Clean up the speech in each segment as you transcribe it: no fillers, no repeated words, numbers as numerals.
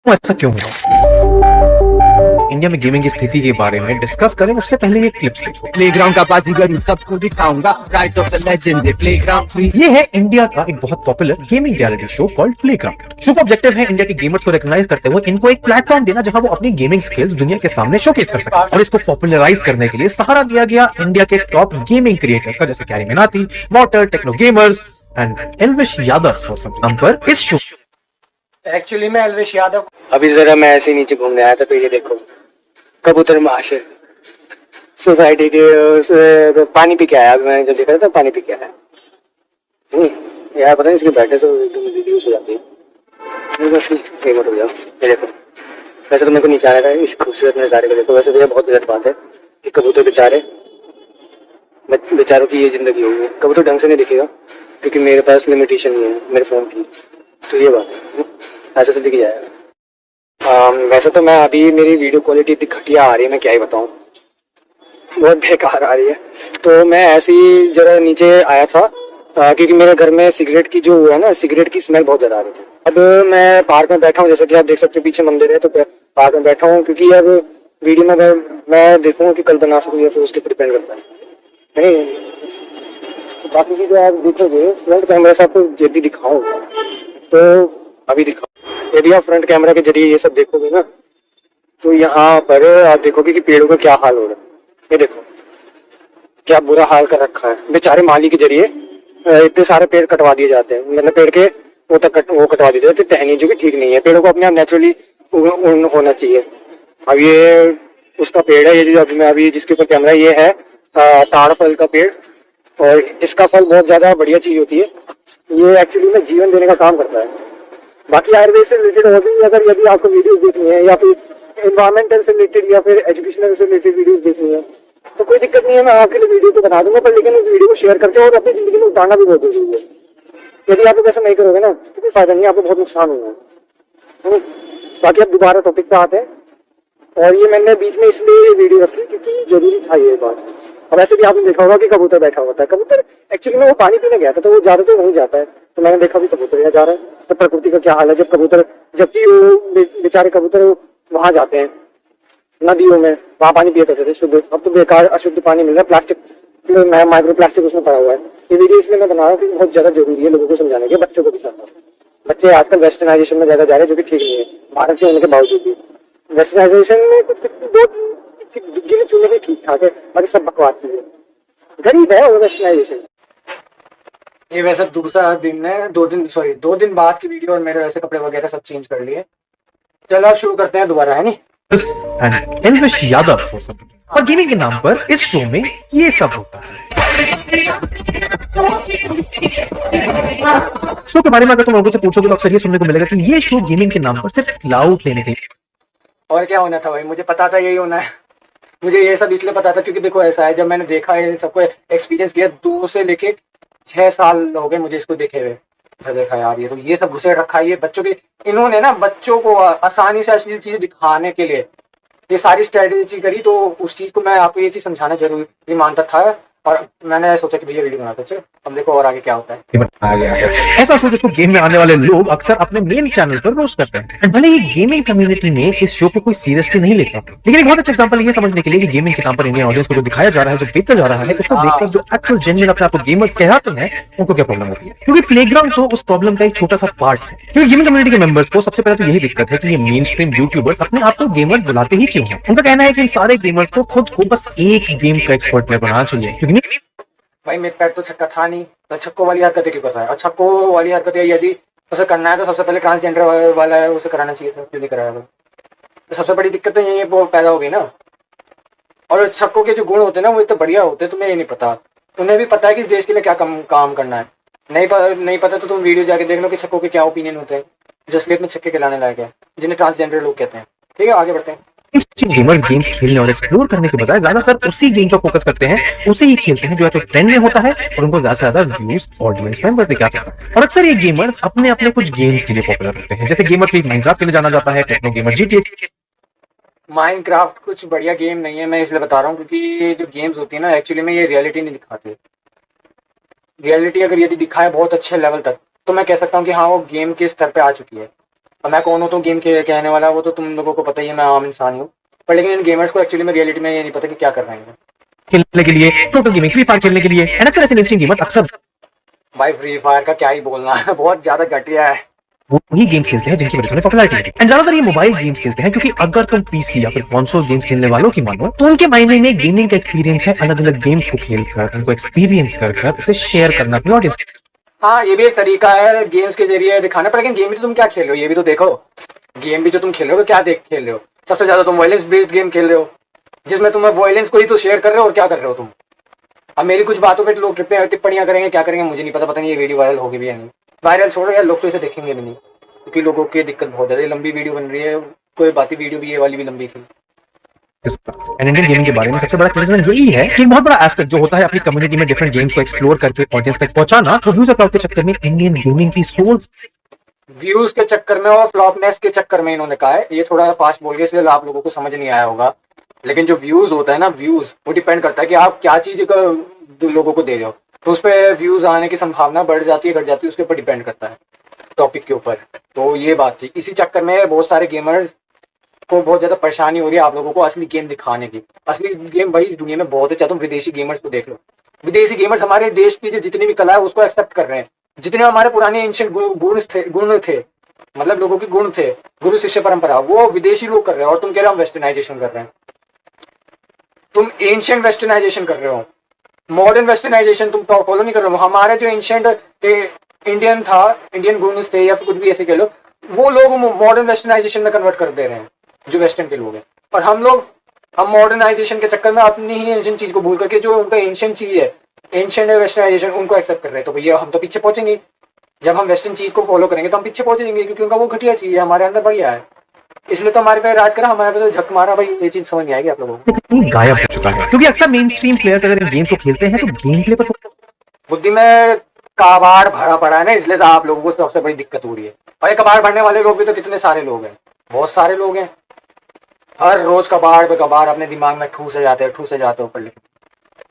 ऐसा क्यों हुआ? इंडिया में गेमिंग की स्थिति के बारे में डिस्कस करें उससे पहले ये क्लिप्स देखो। प्लेग्राउंड का बाजीगर सबको दिखाऊंगा, rise of the legend playground. ये है इंडिया का एक बहुत popular gaming reality show called playground. Show का ऑब्जेक्टिव है इंडिया के गेमर्स को रिकॉग्नाइज करते हुए इनको एक प्लेटफॉर्म देना जहां वो अपनी गेमिंग स्किल्स दुनिया के सामने शोकेस कर सके। और इसको पॉपुलराइज करने के लिए सहारा दिया गया इंडिया के टॉप गेमिंग क्रिएटर्स का, जैसे Carry Minati, Mortal, Techno Gamers and Elvish Yadav for some example पर इस शो। एक्चुअली मैं एल्विश यादव। अभी जरा मैं ऐसे नीचे घूमने आया था तो ये देखो कबूतर माशे सोसाइटी के पानी पी के आया। अभी मैंने जो देखा था पानी पी के आया। यार पता नहीं इसके बैठे से वीडियोस हो जाती है। फेमस हो जाओ। ये देखो वैसे तो मेरे को नीचे आने का इस खूबसूरत नज़ारे को देखो। वैसे तो ये बहुत गलत बात है कि कबूतर बेचारों की ये जिंदगी होगी। कबूतर ढंग से नहीं दिखेगा क्योंकि मेरे पास लिमिटेशन नहीं है मेरे फ़ोन की, तो ये बात है। ऐसे तो दिख जाएगा। वैसे तो मैं अभी मेरी वीडियो क्वालिटी इतनी घटिया आ रही है, मैं क्या ही बताऊँ, बहुत बेकार आ रही है। तो मैं ऐसे ही जरा नीचे आया था क्योंकि मेरे घर में सिगरेट की जो है ना, सिगरेट की स्मेल बहुत ज़्यादा आ रही थी। अब मैं पार्क में बैठा हूँ, जैसे कि आप देख सकते हो पीछे मंदिर है, तो पार्क में बैठा हूँ क्योंकि अब वीडियो में मैं देखूँगा कि कल बना सकूँ या फिर उसके ऊपर डिपेंड करता है नहीं। तो बाकी चीज़ें आप देखोगे फ्रंट कैमरा से आपको जल्दी दिखाऊँगा, तो अभी दिखाओ। यदि आप फ्रंट कैमरा के जरिए ये सब देखोगे ना तो यहाँ पर आप देखोगे कि पेड़ों का क्या हाल हो रहा है। ये देखो क्या बुरा हाल कर रखा है। बेचारे माली के जरिए इतने सारे पेड़ कटवा दिए जाते हैं, मतलब पेड़ के वो कटवा दिए जाते हैं टहनी, जो कि ठीक नहीं है। पेड़ों को अपने आप नेचुरली होना चाहिए। अब ये उसका पेड़ है, ये जो अभी जिसके ऊपर कैमरा ये है ताड़ फल का पेड़, और इसका फल बहुत ज्यादा बढ़िया चीज होती है। ये एक्चुअली में जीवन देने का काम करता है। बाकी आयुर्वेद से रिलेटेड और भी अगर यदि आपको वीडियोस देखनी है या फिर एनवायरमेंटल से रिलेटेड या फिर एजुकेशनल से रिलेटेड वीडियोस देखनी है तो कोई दिक्कत नहीं है, मैं आपके लिए वीडियो तो बना दूंगा, पर लेकिन उस वीडियो को शेयर करके और अपनी जिंदगी में उतारना भी बहुत जरूरी है। यदि आप ऐसा नहीं करोगे ना तो कोई फायदा नहीं, आपको बहुत नुकसान होगा। बाकी अब दोबारा टॉपिक पे आते हैं, और ये मैंने बीच में इसलिए वीडियो रखी क्योंकि जरूरी था ये बात। अब ऐसे भी आपने देखा होगा कि कबूतर बैठा होता है। कबूतर एक्चुअली में वो पानी पीने गया था तो वो ज्यादातर वहीं जाता है, तो मैंने देखा भी कबूतर यहाँ जा रहा है। तो प्रकृति का क्या हाल है जबकि वो बेचारे कबूतर वहां जाते हैं नदियों में, वहां पानी पिया करते थे शुद्ध। अब तो बेकार अशुद्ध पानी मिल रहा है, प्लास्टिक माइक्रो प्लास्टिक उसमें पड़ा हुआ है। ये वीडियो इसलिए मैं बना रहा हूँ क्योंकि बहुत ज्यादा जरूरी है लोगों को समझाने के, बच्चों को भी साथ। बच्चे आजकल वेस्टर्नाइजेशन में ज्यादा जा रहे हैं, जो कि ठीक नहीं है। भारत के होने के बावजूद भी वेस्टर्नाइजेशन में कुछ दो गिने चुने भी ठीक ठाक है, बाकी सब बकवास चीजें। गरीब है वो वेस्टर्नाइजेशन। ये वैसे दूसरा दिन है, 2 दिन बाद की वीडियो, और मेरे वैसे कपड़े वगैरह सब चेंज कर लिए। चलो अब शुरू करते हैं दोबारा, है नहीं। And Elvish Yadav for some. और गेमिंग के नाम पर इस शो में ये सब होता है। शो के बारे में अगर तुम लोगों से पूछोगे तो अक्सर ये सुनने को मिलेगा कि ये शो गेमिंग के नाम पर सिर्फ क्लाउड लेने के लिए। और क्या होना था भाई, मुझे पता था यही होना है। मुझे ये सब इसलिए पता था क्योंकि देखो ऐसा है, जब मैंने देखा है सबको एक्सपीरियंस किया, 2 से लेके 6 साल हो गए मुझे इसको देखे हुए। देखा यार ये सब घुसे रखा है ये बच्चों की। इन्होंने ना बच्चों को आसानी से अश्लील चीजें दिखाने के लिए ये सारी स्ट्रेटेजी करी, तो उस चीज को मैं आपको ये चीज समझाना जरूरी मानता था, और मैंने सोचा कि भैया वीडियो बनाते। चलो अब देखो और आगे क्या होता है। बनाया गया है ऐसा शो जिसको गेम में आने वाले लोग अक्सर अपने मेन चैनल पर रोस्ट करते हैं। भले ही गेमिंग कम्युनिटी ने इस शो को कोई सीरियसली नहीं लेता, लेकिन एक बहुत अच्छा एग्जांपल ये समझने के लिए कि गेमिंग के नाम पर इंडियन ऑडियंस को जो दिखाया जा रहा है, जो बेचा जा रहा है, उसको देखकर जो एक्चुअल जेन्युइन अपने आप को गेमर्स कहलाते हैं उनको क्या प्रॉब्लम होती है। क्योंकि प्लेग्राउंड तो उस प्रॉब्लम का एक छोटा सा पार्ट है। क्योंकि गेमिंग कम्युनिटी के मेंबर्स को सबसे पहले तो यही दिक्कत है कि ये मेन स्ट्रीम यूट्यूबर्स अपने आप को गेमर्स बुलाते ही क्यों हैं। उनका कहना है कि इन सारे गेमर्स को खुद को बस एक गेम का एक्सपर्ट प्लेयर बनाना चाहिए। क्योंकि भाई मेरे पैर तो छक्का था नहीं, तो छक्कों वाली हरकतें क्यों कर रहा है। और छक्कों वाली हरकतें यदि उसे करना है तो सबसे पहले ट्रांसजेंडर वाला है उसे कराना चाहिए था, क्यों नहीं कराया। तो सबसे बड़ी दिक्कत तो यही पैदा हो गई ना। और छक्कों के जो गुण होते हैं ना वो इतने बढ़िया होते हैं, तुम्हें ये नहीं पता। उन्हें भी पता है कि इस देश के लिए क्या काम करना है। नहीं पता तो तुम वीडियो जाके देख लो कि छक्कों के क्या ओपिनियन होते हैं, जो असलियत में छक्के खिलाने लायक है, जिन्हें ट्रांसजेंडर लोग कहते हैं। ठीक है आगे बढ़ते हैं। गेमर्स गेम्स खेलने और एक्सप्लोर करने के बजाय ज्यादातर उसी गेम पर फोकस करते हैं, उसे ही खेलते हैं जो है तो ट्रेंड में होता है और उनको ज्यादा से ज्यादा व्यूज ऑडियंस मेंबर्स दिखा सकता है। और अक्सर ये गेमर्स अपने अपने कुछ गेम्स के लिए पॉपुलर होते हैं, जैसे गेमर फ्रीक माइनक्राफ्ट के लिए जाना जाता है, टेक्नो गेमर जीटीए। माइनक्राफ्ट कुछ बढ़िया गेम नहीं है, मैं इसलिए बता रहा हूँ क्योंकि ये जो गेम्स होती है ना एक्चुअली में ये रियलिटी नहीं दिखाती। रियलिटी अगर यदि दिखाए बहुत अच्छे लेवल तक तो मैं कह सकता हूँ कि हाँ वो गेम के स्तर पे आ चुकी है। और मैं कौन हूँ तो गेम कहने वाला, वो तो तुम लोगों को पता ही है, मैं आम इंसान ही हूँ। पर लेकिन इन गेमर्स को एक्चुअली में रियलिटी में ये नहीं पता कि क्या कर रहे हैं। खेलने के लिए, टोटल गेमिंग, फ्री फायर खेलने के लिए, एंड अक्सर ऐसे मेनस्ट्रीम गेमर्स अक्सर भाई फ्री फायर का क्या ही बोलना है, बहुत ज्यादा घटिया है। वही गेम्स खेलते हैं जिनकी वजह से उन्हें पॉपुलैरिटी मिली। एंड ज्यादातर ये मोबाइल गेम्स खेलते हैं, क्योंकि अगर तुम पीसी या फिर कंसोल गेम्स खेलने वालों की मानो तो उनके मायने में गेमिंग का एक्सपीरियंस है अलग अलग गेम्स को खेलकर, उनको एक्सपीरियंस कर उसे शेयर करना अपनी ऑडियंस के साथ। हाँ ये भी एक तरीका है गेम्स के जरिए दिखाना, पर लेकिन गेम भी तो तुम क्या खेल रहे हो ये भी तो देखो। गेम भी जो तुम खेल रहे हो क्या खेल रहे हो, सबसे ज्यादा तुम वायलेंस बेस्ड गेम खेल रहे हो, जिसमें तुम वायलेंस को ही तो शेयर कर रहे हो, और क्या कर रहे हो तुम। अब मेरी कुछ बातों पे लोग टिप्पणियां करेंगे, क्या करेंगे मुझे नहीं पता नहीं ये वीडियो वायरल होगी भी या नहीं। वायरल छोड़ो यार, लोग तो इसे देखेंगे भी नहीं, क्योंकि लोगों की दिक्कत बहुत ज्यादा, लंबी वीडियो बन रही है, कोई बात वीडियो भी ये वाली भी लंबी थी। इंडियन गेमिंग के बारे में सबसे बड़ा क्रिटिसिज्म यही है कि एक बहुत बड़ा एस्पेक्ट जो होता है अपनी कम्युनिटी में डिफरेंट गेम्स को एक्सप्लोर करके ऑडियंस तक पहुंचाना, वो व्यूज और क्राउड के चक्कर में इंडियन गेमिंग की सोल, व्यूज के चक्कर में और फ्लॉपनेस के चक्कर में इन्होंने कहा है। ये थोड़ा फास्ट बोल गया इसलिए आप लोगों को समझ नहीं आया होगा, लेकिन जो व्यूज होता है ना, व्यूज वो डिपेंड करता है कि आप क्या चीज का लोगों को दे रहे हो, तो उस पर व्यूज आने की संभावना बढ़ जाती है घट जाती है, उसके ऊपर डिपेंड करता है टॉपिक के ऊपर। तो ये बात थी, इसी चक्कर में बहुत सारे गेमर्स को बहुत ज्यादा परेशानी हो रही है आप लोगों को असली गेम दिखाने की। असली गेम भाई इस दुनिया में बहुत है, चाहे तुम विदेशी गेमर्स को देख लो, विदेशी गेमर्स हमारे देश की जो जितनी भी कला है उसको एक्सेप्ट कर रहे हैं। जितने हमारे पुराने एंशिएंट गुण थे, मतलब लोगों के गुण थे, गुरु शिष्य परंपरा, वो विदेशी लोग कर रहे हैं, और तुम कह रहे हो हम वेस्टर्नाइजेशन कर रहे हैं। तुम एंशिएंट वेस्टर्नाइजेशन कर रहे हो, मॉडर्न वेस्टर्नाइजेशन तुम फॉलो नहीं कर रहे हो। हमारे जो एंशिएंट इंडियन था, इंडियन गुण थे या फिर कुछ भी ऐसे कह लो, वो लोग मॉडर्न वेस्टर्नाइजेशन में कन्वर्ट कर दे रहे हैं जो वेस्टर्न के लोग हैं। और हम मॉडर्नाइजेशन के चक्कर में अपनी ही एंशिएंट चीज को भूल करके जो उनका एंशिएंट चीज है, एंशिएंट वेस्टर्नाइजेशन, उनको एक्सेप्ट कर रहे हैं। तो भैया हम तो पीछे पहुंचेंगे, जब हम वेस्टर्न चीज को फॉलो करेंगे तो हम पीछे पहुंचेंगे, क्योंकि उनका वो घटिया चीज है, हमारे अंदर बढ़िया है, इसलिए तो हमारे पे राज करा, हमारे पे तो झक मारा। भाई ये चीज समझ नहीं आएगी आप लोगों को, गायब हो चुका है, क्योंकि अक्सर मेन स्ट्रीम प्लेयर्स अगर इन गेम्स को खेलते हैं तो गेम प्ले पर बुद्धि में कबाड़ भरा पड़ा है ना, इसलिए आप लोगों को सबसे बड़ी दिक्कत हो रही है। और ये कबाड़ भरने वाले लोग भी तो कितने सारे लोग हैं, बहुत सारे लोग हैं, हर रोज कबाड़ पे कबाड़ अपने दिमाग में ठूसे जाते हैं ऊपर, लेकिन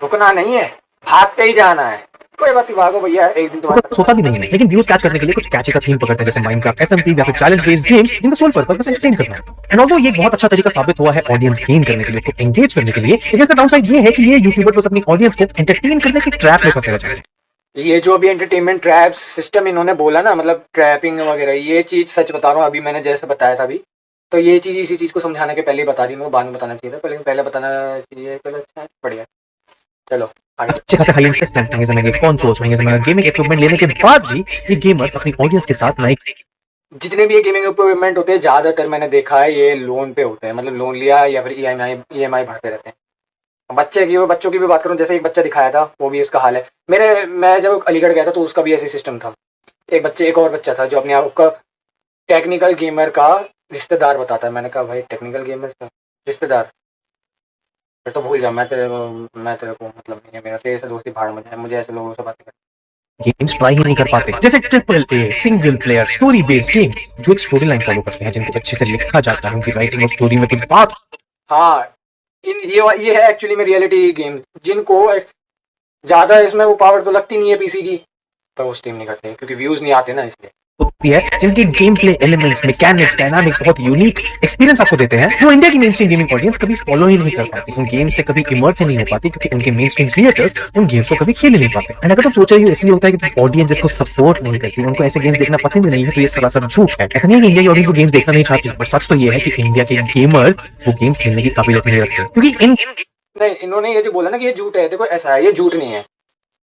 रुकना नहीं है, भागते ही जाना है। कोई बात नहीं, भागो भैया, एक दिन तुम्हारा सोता भी नहीं है, लेकिन व्यूज कैच करने के लिए कुछ कैची का थीम पकड़ते हैं, जैसे माइनक्राफ्ट, एसएमसीज या फिर चैलेंज बेस्ड गेम्स, जिनका सोल पर्पस बस एंटरटेन करना है। एंड ऑल्दो ये एक बहुत अच्छा तरीका साबित हुआ है ऑडियंस गेन करने के लिए, उसको एंगेज करने के लिए, लेकिन इसका डाउनसाइड ये है कि ये यूट्यूबर्स बस अपनी ऑडियंस को एंटरटेन करने के ट्रैप में फंसे रहते हैं। ये जो अभी एंटरटेनमेंट ट्रैप सिस्टम इन्होंने बोला ना, मतलब ट्रैपिंग वगैरह, ये चीज सच बता रहा हूँ, अभी मैंने जैसे बताया था अभी, तो ये चीज इसी चीज को समझाने के पहले ही बता दी, मेरे को बाद में बताना चाहिए था, लेकिन पहले बताना चाहिए। चलो अच्छा है, बढ़िया, चलो अच्छे खासे हाई एंड सिस्टम, महंगे से महंगे कंसोल्स, महंगे से महंगा गेमिंग इक्विपमेंट लेने के बाद भी ये गेमर्स अपनी ऑडियंस के साथ नए, जितने भी ये गेमिंग इक्विपमेंट होते हैं ज्यादातर मैंने देखा है ये लोन पे होते हैं, मतलब लोन लिया या फिर ईएमआई भरते रहते हैं। बच्चों की भी बात करूं, जैसे एक बच्चा दिखाया था, वो भी उसका हाल है। मैं जब अलीगढ़ गया था तो उसका भी ऐसी सिस्टम था। एक और बच्चा था जो अपने आप का टेक्निकल गेमर का रिश्तेदार बताता है। मैंने कहा भाई टेक्निकल गेमर का रिश्तेदार, फिर तो भूल जा, मैं तेरे को मतलब नहीं है, मेरा तेरे से दोस्ती भाड़ में है, मुझे ऐसे लोगों से बातें कर गेम्स ट्राई ही नहीं कर पाते, जैसे triple a single player story based game जो एक स्टोरी लाइन फॉलो करते हैं, जिनको अच्छे से लिखा जाता है, उनकी राइटिंग और स्टोरी में कुछ बात। हाँ ये है एक्चुअली में रियलिटी गेम्स, जिनको ज्यादा इसमें वो पावर तो लगती नहीं है पीसी की, पर वो स्ट्रीम नहीं करते क्योंकि व्यूज नहीं आते ना, इसलिए होती है, जिनके game play elements, mechanics, dynamics बहुत यूनिक एक्सपीरियंस आपको देते हैं, वो इंडिया की मेन स्ट्रीम गेमिंग ऑडियंस कभी फॉलो ही नहीं कर पाती, उन गेम से कभी इमर्स ही नहीं हो पाती, क्योंकि उनके मेन स्ट्रीम क्रिएटर्स उन गेम्स को कभी खेल नहीं पाते। एंड अगर तुम सोच रहे हो इसलिए होता है क्योंकि ऑडियंस इसको सपोर्ट नहीं करती, उनको ऐसे गेम्स देखना पसंद नहीं है, तो ये सरासर झूठ है। ऐसा नहीं है कि इंडिया की ऑडियंस को गेम्स देखना नहीं चाहती, पर सच तो ये है कि इंडिया के गेमर्स वो गेम्स खेलने की काबिलियत नहीं रखते, क्योंकि इन्होंने ये जो बोला ना कि ये झूठ है, देखो ऐसा है, ये झूठ नहीं है,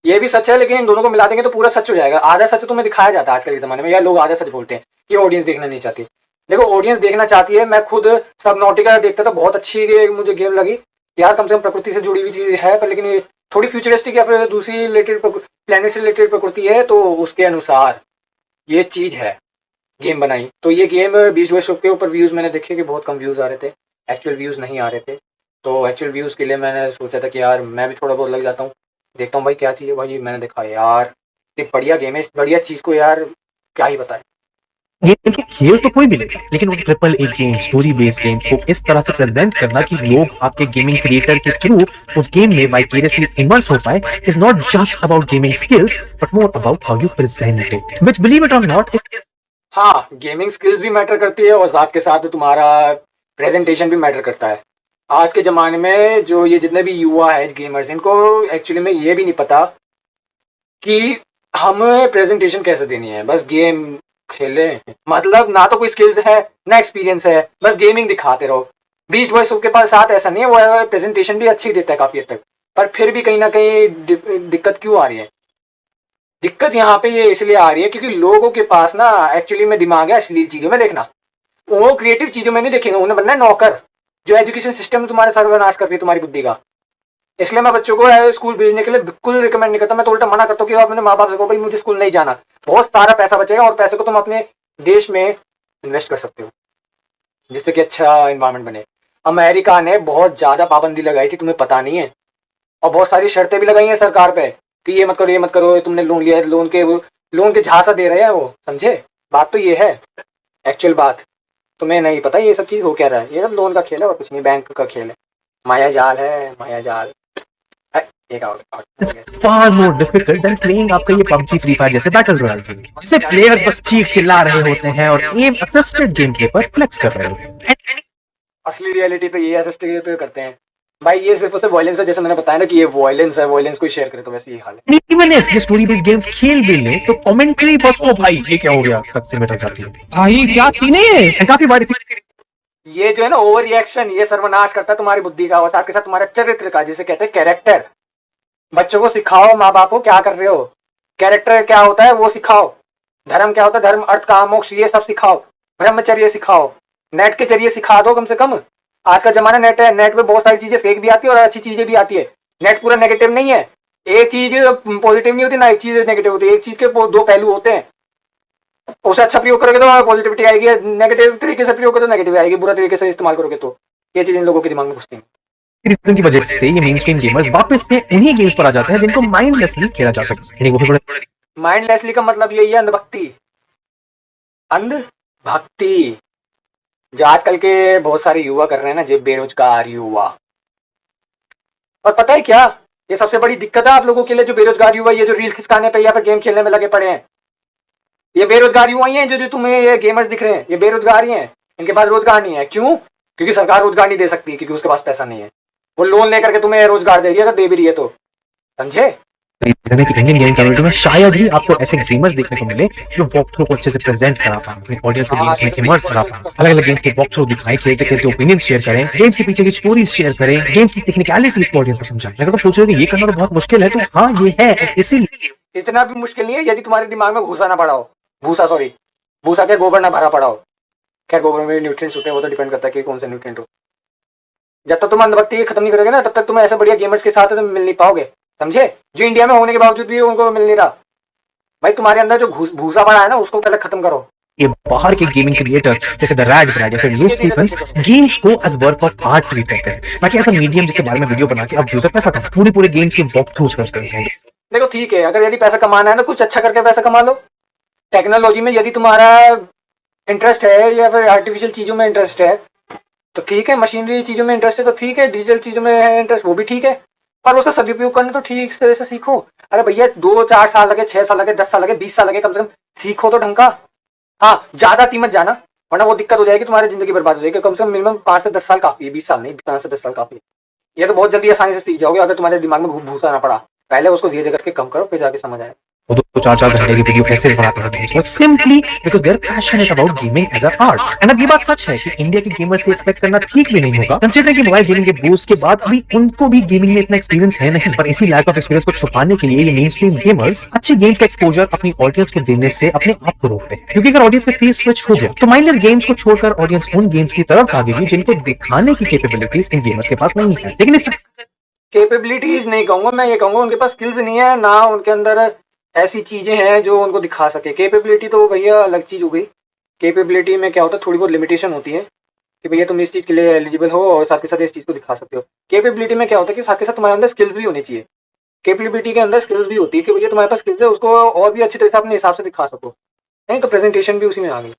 ये भी सच है, लेकिन इन दोनों को मिला देंगे तो पूरा सच हो जाएगा। आधा सच तुम्हें दिखाया जाता है आजकल के जमाने में, या लोग आधा सच बोलते हैं कि ऑडियंस देखना नहीं चाहती। देखो ऑडियंस देखना चाहती है, मैं खुद सबनॉटिका देखता था, बहुत अच्छी मुझे गेम लगी यार, कम से कम प्रकृति से जुड़ी हुई चीज है, पर लेकिन थोड़ी फ्यूचरिस्टिक या फिर दूसरी रिलेटेड प्लैनेट से रिलेटेड प्रकृति है, तो उसके अनुसार ये चीज है गेम बनाई। तो ये गेम 20 के ऊपर व्यूज मैंने देखे कि बहुत कम व्यूज आ रहे थे, एक्चुअल व्यूज नहीं आ रहे थे, तो एक्चुअल व्यूज के लिए मैंने सोचा था कि यार मैं भी थोड़ा बहुत लग जाता हूँ, देखता हूँ भाई क्या चीज़ है। भाई मैंने देखा यार एक बढ़िया गेम है, इस बढ़िया चीज़ को यार क्या ही बताएं। गेम्स को खेल तो कोई भी लेगा, लेकिन वो triple A game, story based games को इस तरह से प्रेजेंट करना कि लोग आपके गेमिंग क्रिएटर के थ्रू उस गेम में वाइकेरियसली इमर्स हो पाए, is not just about gaming skills but more about how you present it, which believe it और नॉट हाँ, गेमिंग स्किल्स भी मैटर करती है और साथ के साथ तुम्हारा प्रेजेंटेशन भी मैटर करता है। आज के ज़माने में जो ये जितने भी युवा है गेमर्स, इनको एक्चुअली में ये भी नहीं पता कि हमें प्रेजेंटेशन कैसे देनी है। बस गेम खेले, मतलब ना तो कोई स्किल्स है ना एक्सपीरियंस है, बस गेमिंग दिखाते रहो। बीस्ट बॉय के पास साथ ऐसा नहीं है, वो प्रेजेंटेशन भी अच्छी देता है काफ़ी हद तक, पर फिर भी कहीं ना कहीं दिक्कत क्यों आ रही है? दिक्कत यहाँ पे ये इसलिए आ रही है क्योंकि लोगों के पास ना एक्चुअली में दिमाग है अश्लील चीज़ों में देखना। वो क्रिएटिव चीज़ों में नहीं देखेंगे, उन्हें बनना है नौकर, जो एजुकेशन सिस्टम तुम्हारे सर्वनाश कर रही है तुम्हारी बुद्धि का। इसलिए मैं बच्चों को स्कूल भेजने के लिए बिल्कुल रिकमेंड नहीं करता। मैं तो उल्टा मना करता हूँ कि आप अपने माँ बाप से कहो भाई मुझे स्कूल नहीं जाना। बहुत सारा पैसा बचेगा और पैसे को तुम अपने देश में इन्वेस्ट कर सकते हो जिससे कि अच्छा इन्वायरमेंट बने। अमेरिका ने बहुत ज़्यादा पाबंदी लगाई थी, तुम्हें पता नहीं है, और बहुत सारी शर्तें भी लगाई हैं सरकार पे कि ये मत करो, ये मत करो, तुमने लोन लिया है, लोन के झांसा दे रहे हैं वो, समझे? बात तो ये है, एक्चुअल बात तुम्हें नहीं पता ये सब चीज़ हो क्या रहा है। ये सब लोन का खेल है और कुछ नहीं, बैंक का खेल है, माया जाल है, माया जाल। It's far more difficult than playing आपका ये PUBG Free Fire जैसे बैटल रॉयल गेम, जिससे प्लेयर्स बस चीख चिल्ला रहे होते हैं और एम असिस्टेड गेम प्ले पर फ्लेक्स कर रहे होते हैं। असली रियलिटी तो ये असिस्टेड पे करते हैं भाई। ये सिर्फ उससे वायलेंस है, जैसे मैंने बताया ना कि ये वायलेंस है, वायलेंस को शेयर करे तो वैसे ही हाल है। इवन इफ ये स्टोरी बेस्ड गेम्स खेल भी ले तो कमेंट्री बस ओ भाई ये क्या हो गया तक से मिट जाती है। भाई क्या सीन है ये? काफी बार ये जो है ना ओवर रिएक्शन, ये सर्वनाश करता है तुम्हारी बुद्धि का और साथ के साथ तुम्हारे चरित्र का, जिसे कहते हैं कैरेक्टर। बच्चों को सिखाओ, माँ बाप को क्या कर रहे हो, कैरेक्टर क्या होता है वो सिखाओ, धर्म क्या होता है, धर्म अर्थ काम मोक्ष ये सब सिखाओ, ब्रह्मचर्य सिखाओ, नेट के जरिए सिखा दो कम से कम। आज का जमाना नेट है, नेट पे बहुत सारी चीजें फेक भी आती है और अच्छी चीजें भी आती है। नेट पूरा नेगेटिव नहीं है, एक चीज पॉजिटिव नहीं होती ना एक चीज नेगेटिव होती है, एक चीज के दो पहलू होते हैं। उसे अच्छा प्रयोग करोगे तो पॉजिटिविटी आएगी, नेगेटिव तरीके से प्रयोग करोगे तो नेगेटिव आएगी, बुरा तरीके से इस्तेमाल करोगे तो ये चीज इन लोगों के दिमाग में घुसती है। रीजन की वजह से ये मेन स्ट्रीम गेमर्स वापस से उन्हीं गेम्स पर आ जाते हैं जिनको माइंडलेसली खेला जा सके। माइंडलेसली का मतलब यही है अंधभक्ति। अंधभक्ति जो आजकल के बहुत सारे युवा कर रहे हैं ना, जो बेरोजगार युवा। और पता है क्या, ये सबसे बड़ी दिक्कत है आप लोगों के लिए, जो बेरोजगार युवा, ये जो रील खिसकाने पे या फिर गेम खेलने में लगे पड़े हैं, ये बेरोजगार युवा ही हैं। जो तुम्हें ये गेमर्स दिख रहे हैं ये बेरोजगार ही हैं, इनके पास रोजगार नहीं है। क्यों? क्योंकि सरकार रोजगार नहीं दे सकती, क्योंकि उसके पास पैसा नहीं है। वो लोन लेकर के तुम्हें रोजगार दे रही है, अगर दे भी रही है तो, समझे? रीजन है कि इंडियन गेमिंग कम्युनिटी में शायद ही आपको ऐसे गेमर्स देखने को मिले जो वॉक थ्रू को अच्छे से प्रेजेंट करा पाए, अपनी ऑडियंस को गेम्स में इमर्स करा पाए, अलग अलग गेम्स के वॉक थ्रू दिखाएं, खेलते खेलते ओपिनियंस शेयर करें, गेम्स के पीछे की स्टोरीज शेयर करें, गेम्स की टेक्निकलिटीज को ऑडियंस को समझाएं। अगर तुम सोच रहे हो कि ये करना तो बहुत मुश्किल है, तो हाँ ये है, इसीलिए इतना भी मुश्किल नहीं है यदि तुम्हारे दिमाग में भूसा ना पड़ा हो। भूसा क्या, गोबर ना भरा पड़ा हो। क्या गोबर में न्यूट्रिएंट्स होते हैं, वो तो डिपेंड करता है कि कौन सा न्यूट्रिएंट हो। जब तक तुम अंधभक्ति खत्म नहीं करोगे ना, तब तक तुम ऐसे बढ़िया गेमर्स के साथ तुम मिल नहीं पाओगे, समझे? जो इंडिया में होने के बावजूद भी उनको मिल नहीं रहा। भाई तुम्हारे अंदर जो भूसा पड़ा है ना, उसको पहले खत्म करो। ये बाहर के गेमिंग क्रिएटर जैसे द रैड ब्रैड या फिर लूप स्टीफन्स गेम्स को as work of art treat करते हैं, ना कि एज अ मीडियम जिसके बारे में वीडियो बना के अब यूजर पैसा कमा पूरे गेम्स के वॉक थ्रूज करते हैं। देखो ठीक है, अगर यदि पैसा कमाना है ना, कुछ अच्छा करके पैसा कमा लो। टेक्नोलॉजी में यदि तुम्हारा इंटरेस्ट है या फिर आर्टिफिशियल चीज़ों में इंटरेस्ट है तो ठीक है, मशीनरी चीज़ों में इंटरेस्ट है तो ठीक है, डिजिटल चीज़ों में है इंटरेस्ट वो भी ठीक है, पर उसका सदुपयोग करना तो ठीक तरह से सीखो। अरे भैया 2-4 साल लगे, 6 साल लगे, 10 साल लगे, 20 साल लगे, कम से कम सीखो तो ढंग का। हाँ, ज़्यादा मत जाना, वरना वो दिक्कत हो जाएगी, तुम्हारी जिंदगी बर्बाद हो जाएगी। कम से कम मिनिमम 5 से 10 साल काफ़ी है, 20 साल नहीं, 5 से 10 साल काफ़ी है। ये तो बहुत जल्दी आसानी से सीख जाओगे अगर तुम्हारे दिमाग में भूसा ना पड़ा। पहले उसको धीरे धीरे करके कम करो, फिर जाके समझ आए। वो 2-4 घंटे की वीडियो कैसे बनाते हैं simply because they are passionate about gaming as a art. And अब ये बात सच है कि इंडिया के गेमर्स से एक्सपेक्ट करना ठीक भी नहीं होगा, कंसीडरिंग कि मोबाइल गेमिंग के बूस्ट के बाद अभी उनको भी गेमिंग में इतना एक्सपीरियंस है नहीं। पर इसी लैक ऑफ एक्सपीरियंस को छुपाने के लिए ये मेन स्ट्रीम गेमर्स अच्छे गेम्स का एक्सपोजर अपनी ऑडियंस को देने से अपने आप को रोकते हैं, क्योंकि अगर ऑडियंस में फेस स्विच हो गया तो माइंडलेस गेम्स को छोड़कर ऑडियंस उन गेम्स की तरफ भागेगी जिनको दिखाने की कैपेबिलिटीज इन गेमर्स के पास नहीं है। लेकिन इस कैपेबिलिटीज नहीं कहूंगा मैं, ये कहूंगा उनके पास स्किल्स नहीं है, ना उनके अंदर ऐसी चीज़ें हैं जो उनको दिखा सके। कैपेबिलिटी तो भैया अलग चीज़ हो गई। कैपेबिलिटी में क्या होता है, थोड़ी बहुत लिमिटेशन होती है कि भैया तुम इस चीज़ के लिए एलिजिबल हो और साथ के साथ इस चीज़ को दिखा सकते हो। कैपेबिलिटी में क्या होता है कि साथ के साथ तुम्हारे अंदर स्किल्स भी होनी चाहिए। कैपेबिलिटी के अंदर स्किल्स भी होती है कि भैया तुम्हारे पास स्किल्स है, उसको और भी अच्छी तरह से अपने हिसाब से दिखा सको। नहीं तो प्रेजेंटेशन भी उसी में आ गई,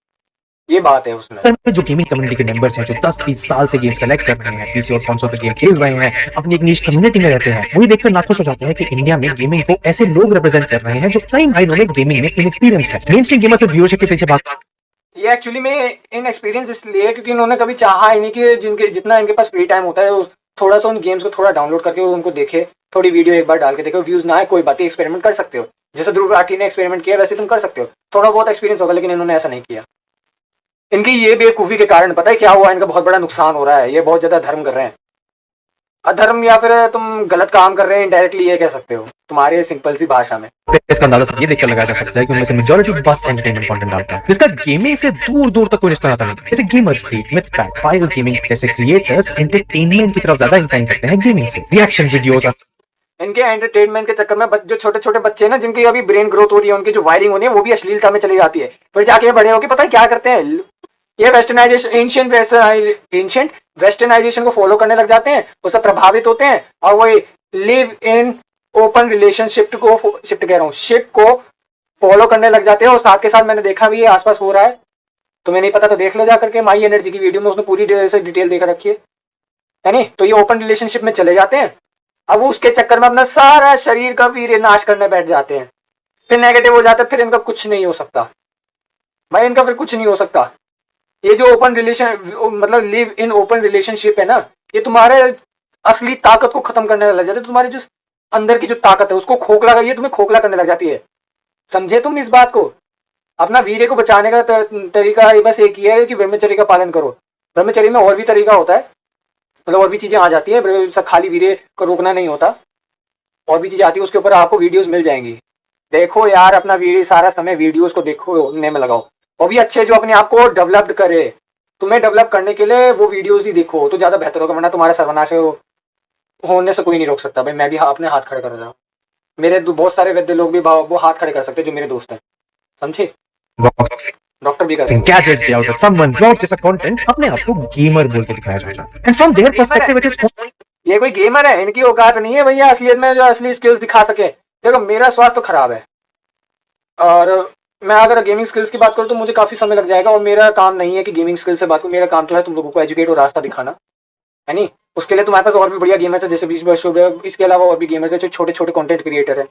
ये बात है उसमें। जो गेमिंग कम्युनिटी के मेंबर्स हैं जो 10-30 साल से गेम्स कलेक्ट कर रहे हैं, पीसी और कंसोल पे गेम खेल रहे हैं, अपनी एक नीश कम्युनिटी में रहते हैं, वही देखकर नाखुश हो जाते हैं कि इंडिया में गेमिंग को ऐसे लोग रिप्रेजेंट कर रहे हैं जो कई महीनों में गेमिंग में इनएक्सपीरियंस्ड है। मेन स्ट्रीम गेमर से व्यूअरशिप के पीछे भाग ये एक्चुअली में इन एक्सपीरियंस इसलिए क्योंकि इन्होंने कभी चाहा ही नहीं कि जिनके जितना इनके पास फ्री टाइम होता है थोड़ा सा उन गेम्स को थोड़ा डाउनलोड करके उनको देखे, थोड़ी वीडियो एक बार डाल के देखो, व्यूज ना है कोई बात, एक्सपेरिमेंट कर सकते हो, जैसे ध्रुव राठी ने एक्सपेरिमेंट किया वैसे तुम कर सकते हो, थोड़ा बहुत एक्सपीरियंस होगा, लेकिन इन्होंने ऐसा नहीं किया। इनकी ये बेवकूफ़ी के कारण पता है क्या हुआ, इनका बहुत बड़ा नुकसान हो रहा है, ये बहुत ज़्यादा धर्म कर रहे हैं, अधर्म या फिर तुम गलत काम कर रहे हैं, इनडायरेक्टली ये कह सकते हो तुम्हारे सिंपल सी भाषा में। इसका अंदाजा सब ये देखकर लगाया जा सकता है कि उनमें से मेजॉरिटी बस एंटरटेनमेंट कंटेंट डालता है जिसका गेमिंग से दूर दूर तक कोई रिश्ता नाता नहीं है। जैसे गेमर फ्रीक, मिथपैक, पायल गेमिंग जैसे क्रिएटर्स एंटरटेनमेंट की तरफ ज्यादा इंक्लाइन करते हैं गेमिंग से। रिएक्शन वीडियोस, इनके एंटरटेनमेंट के चक्कर में जो छोटे छोटे बच्चे ना जिनकी अभी ब्रेन ग्रोथ हो रही है, उनकी जो वायरिंग हो रही है वो भी अश्लीलता में चली जाती है, फिर जाके बड़े होके पता है क्या करते हैं, ये वेस्टर्नाइजेशन एंशिएंट वेस्टर्नाइजेशन को फॉलो करने लग जाते हैं, उससे प्रभावित होते हैं और वो लिव इन ओपन रिलेशनशिप को फॉलो करने लग जाते हैं। और साथ के साथ मैंने देखा भी है आसपास हो रहा है, तुम्हें नहीं पता तो देख लो जाकर के, माई एनर्जी की वीडियो में उसने पूरी डिटेल देकर रखी है नहीं। तो ये ओपन रिलेशनशिप में चले जाते हैं, अब वो उसके चक्कर में अपना सारा शरीर का वीर्य नाश करने बैठ जाते हैं, फिर नेगेटिव हो जाता है, फिर इनका कुछ नहीं हो सकता भाई, इनका फिर कुछ नहीं हो सकता। ये जो ओपन रिलेशन मतलब लिव इन ओपन रिलेशनशिप है ना, ये तुम्हारे असली ताकत को खत्म करने लग जाते है, तुम्हारी जो अंदर की जो ताकत है उसको खोखला, ये तुम्हें खोखला करने लग जाती है। समझे तुम इस बात को? अपना वीर्य को बचाने का तरीका बस एक ही है कि ब्रह्मचर्य का पालन करो। ब्रह्मचर्य में और भी तरीका होता है, मतलब और भी चीजें आ जाती है, सब खाली वीर्य को रोकना नहीं होता, और भी चीजें आती है, उसके ऊपर आपको वीडियोस मिल जाएंगी। देखो यार, अपना वीडियो सारा समय वीडियोस को देखो में लगाओ, और भी अच्छे जो अपने आप को डेवलप्ड करे, तुम्हें डेवलप करने के लिए वो वीडियोस ही देखो तो ज्यादा बेहतर होगा, वरना तुम्हारा सर्वनाश होने से कोई नहीं रोक सकता भाई। मैं भी अपने हाथ खड़े कर रहा हूँ, मेरे बहुत सारे वैद्य लोग भी वो हाथ खड़े कर सकते हैं जो मेरे दोस्त हैं, समझे? डॉक्टर भी करते हैं। gadgets they out with someone vlogs जैसा कंटेंट अपने आप को गेमर बोल के दिखाया जाता है and from their perspective it is ये कोई गेमर है, इनकी औकात नहीं है भैया असलियत में जो असली स्किल्स दिखा सके। देखो मेरा स्वास्थ्य तो खराब है, और मैं अगर गेमिंग स्किल्स की बात करूँ तो मुझे काफी समय लग जाएगा, और मेरा काम नहीं है कि गेमिंग स्किल्स से बात करूँ, मेरा काम तो है तुम लोगों को एजुकेट और रास्ता दिखाना, है नहीं? उसके लिए तुम्हारे पास और भी बढ़िया गेमर्स है, जैसे 20 वर्ष हो गए, इसके अलावा और भी गेमर्स है जो छोटे छोटे कंटेंट क्रिएटर है